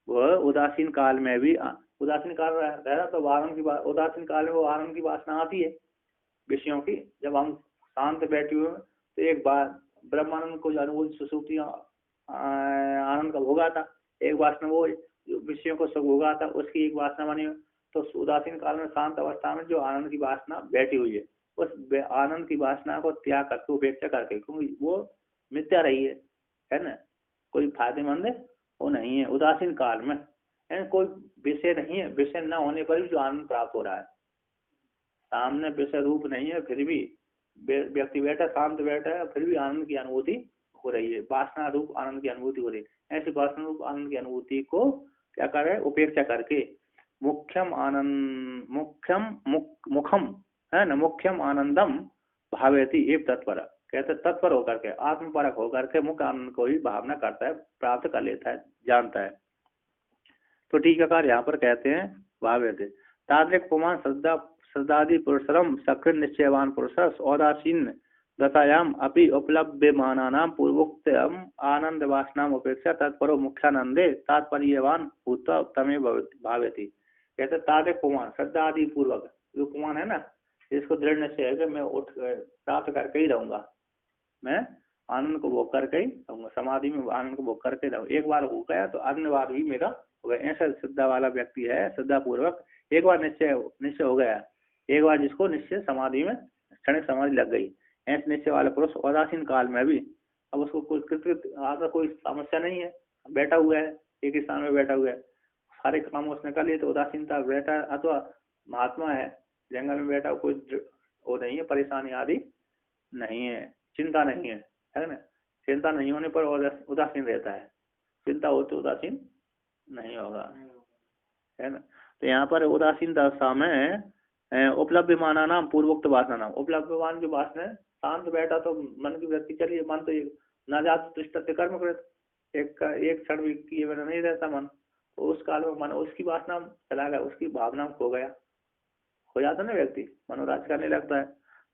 वह उदासीन काल में भी उदासीन काल रहा तो आनंद की उदासीन काल में वो आनंद की वासना आती है विषयों की। जब हम शांत बैठे हुए तो एक बार ब्रह्मानंद को जो अनुभूति सुसुप्ति आनंद का भोगा था, एक वासना वो विषयों को सुख भोगा था, उसकी एक वासना बनी। तो उदासीन काल में शांत अवस्था में जो आनंद की वासना बैठी हुई है, उस आनंद की वासना को त्याग करके उपेक्षा करके, क्योंकि वो मिथ्या रही है ना, कोई फायदेमंद वो नहीं है। उदासीन काल में कोई विषय नहीं है, विषय न होने पर भी जो आनंद प्राप्त हो रहा है, सामने विषय रूप नहीं है फिर भी व्यक्ति बैठा शांत बैठा है, फिर भी आनंद की अनुभूति हो रही है, वासना रूप आनंद की अनुभूति हो रही है। ऐसी वासना रूप आनंद की अनुभूति को क्या कर रहे हैं, उपेक्षा करके मुख्यम आनंद मुखम है ना, मुख्यम आनंदम भावेति एव तत्पर, कहते तत्पर होकर के आत्मपरक होकर के मुख्य आनंद को ही भावना करता है, प्राप्त कर लेता है, जानता है। तो टीकाकार यहाँ पर कहते हैं भावेति तात्विक पुमान श्रद्धादि पुरुषरम सकृत निश्चयवान पुरुषस औदासीन दशायाम अपि उपलभ्यमानानां पूर्वोक्तम आनंद वासनाम उपेक्षा तत्परो मुख्यानंदे तात्पर्यवान भूत्वा तमे भावेति। कहते तात्विक पुमान श्रद्धा आदि पूर्वक जो पुमान है ना, जिसको दृढ़ निश्चय है कि मैं उठ प्राप्त करके ही रहूंगा, मैं आनंद को भोग करके ही रहूंगा, समाधि में आनंद को भोग करके रहूंगा, एक बार हो गया तो अन्य बार भी मेरा हो गया। ऐसा श्रद्धा वाला व्यक्ति है, श्रद्धा पूर्वक एक बार निश्चय हो गया, एक बार जिसको निश्चय समाधि में क्षणिक समाधि लग गई, ऐसे निश्चय वाला पुरुष उदासीन काल में भी अब उसको कोई समस्या नहीं है, बैठा हुआ है, एक ही स्थान में बैठा हुआ है, सारे काम उसने कर लिए, तो उदासीनता बैठा, अथवा महात्मा है जंगल में बैठा, कोई वो नहीं है, परेशानी आदि नहीं है, चिंता नहीं है ना। चिंता नहीं होने पर उदासीन रहता है, चिंता हो तो उदासीन नहीं होगा, है ना। तो यहाँ पर उदासीन दशा में उपलब्धमाना नाम पूर्वोक्त वासना नाम, उपलब्धमान जो वासना, शांत बैठा तो मन की वृत्ति चलिए, मन तो न जात तिष्ठते कर्म कृत, एक क्षण भी किए बिना नहीं रहता मन, तो उस काल में मन उसकी वासना चला गया, उसकी भावना खो गया, हो जाता ना व्यक्ति, मनोराज करने लगता है।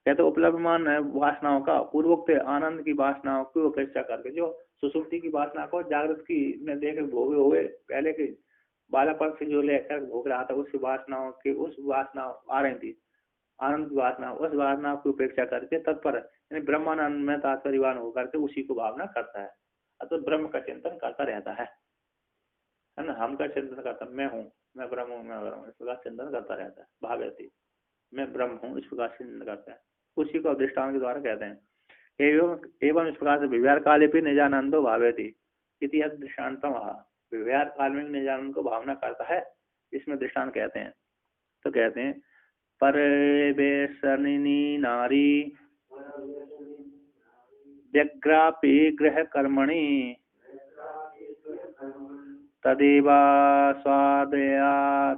कहते उपलब्धमान वासनाओं का पूर्वोक्त आनंद की वासनाओं की उपेक्षा करके, जो सुसुप्ति की वासना को जागृत की में देख भोगे हुए पहले के बालापन से जो लेकर भोग रहा था, उसकी वासनाओं की उस वासना आ रही थी आनंद की वासना, उस वासना की उपेक्षा करके तत्पर यानी ब्रह्मानंद में तात्पर्यवान होकर के उसी को भावना करता है, तो ब्रह्म का चिंतन करता रहता है ना। हम का चिंतन करता, मैं हूँ, मैं ब्रह्म हूँ, मैं ब्रह्म, इस प्रकार चिंतन करता रहता है भावेति, मैं ब्रह्म हूँ, इस प्रकार चिंतन करता है, उसी को दृष्टांत के द्वारा कहते हैं। एवं इस प्रकार से विव्यार काले भी निजानंदो भावेति इति दृष्टान्तम, विव्यार काल में निजानंद को भावना करता है, इसमें दृष्टांत कहते हैं। तो कहते हैं परवेशनिनी नारी व्यग्रापि गृह कर्मणि तदेवा स्वादयात्यन्तः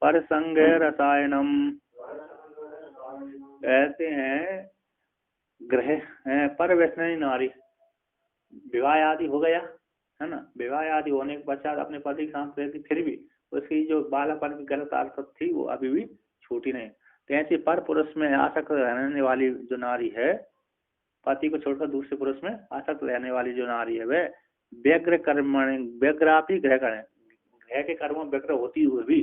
परसंग रसायनम। कहते हैं ग्रह परवेशनी नारी, विवाह आदि हो गया है ना, विवाह आदि होने के पश्चात अपने पति के साथ रहती, फिर भी उसकी जो बालापन की गलत आदत थी वो अभी भी छूटी नहीं। तो ऐसी पर पुरुष में आसक्त रहने वाली जो नारी है, पति को छोड़कर दूसरे पुरुष में आसक्त रहने वाली जो नारी है, वह व्यग्र कर्म व्यग्रापी ग्रह करें, ग्रह के कर्मों व्यग्र होती हुए भी,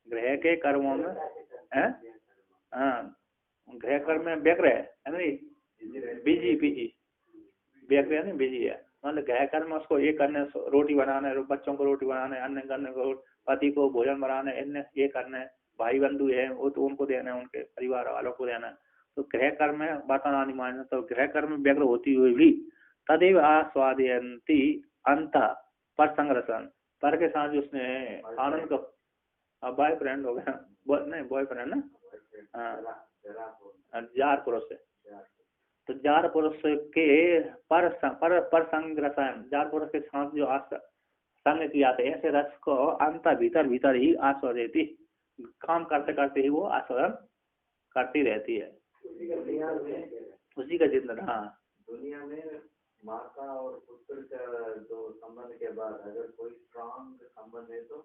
ग्रह के कर्मों में है, हाँ ग्रह कर्म में व्यग्र है ना, बिजी व्यग्र है ना, बिजी है, मतलब ग्रह कर्म उसको ये करने, रोटी बनाना है, बच्चों को रोटी बनाना है, अन्य करने को, पति को भोजन बनाना है, अन्य ये करना है, भाई बंधु है वो तो उनको देना है, उनके परिवार वालों को देना है, तो गृह कर्म में बताना नहीं मानना, तो गृह कर्म में व्यग्र होती हुई भी तदेव आस्वादयन्ति अंत पर संग्रसन, पर के साथ जो उसने आनंद का बॉयफ्रेंड हो गया, नहीं बॉयफ्रेंड ना, हाँ जार पुरुष है, तो जार पुरुष के पर संग रसायन, जार पुरुष के साथ जो संग किया था, ऐसे रस को अंत भीतर भीतर ही आस्वादेती, काम करते करते ही वो आस्वादन करती रहती है, उसी का चिंतन। हाँ दुनिया में माता और पुत्र का जो संबंध के बाद अगर कोई स्ट्रांग संबंध है तो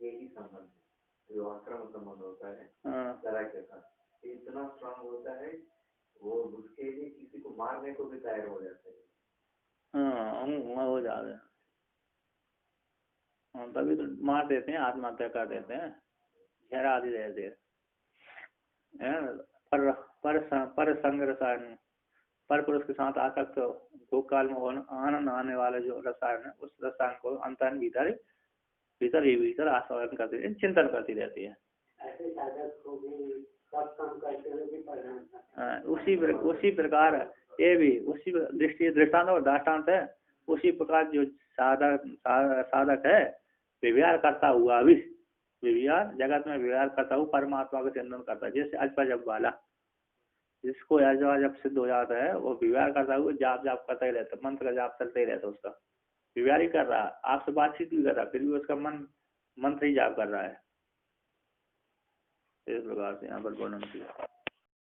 यही संबंध है जो आक्रमण संबंध होता है तरह के साथ इतना स्ट्रांग होता है वो उसके लिए किसी को मारने को भी तैयार हो जाता है। हो जाते हैं। तभी तो मार देते हैं, आत्महत्या कर देते हैं, जहर आदि दे देते हैं। पर संग रसायन, पर पुरुष के साथ आसक्त भोग काल में आनंद आने वाले जो रसायन है उस रसायन को अंतन भीतर आस्वादन करती है, चिंतन करती रहती है। उसी प्रकार ये भी उसी दृष्टांत और दाष्टान्त है। उसी प्रकार जो साधक है व्यवहार करता हुआ भी जगत में व्यवहार करता हुआ परमात्मा का चिंतन करता है। जैसे अजब वाला जिसको जब सिद्ध हो जाता है वो व्यवहार करता हुआ जाप करता ही रहता है, मंत्र का जाप चलता ही रहता है, उसका व्यवहार ही कर रहा है, आपसे बातचीत भी कर रहा है, फिर भी उसका मन मंत्र ही जाप कर रहा है। इस प्रकार से यहाँ पर वर्णन किया।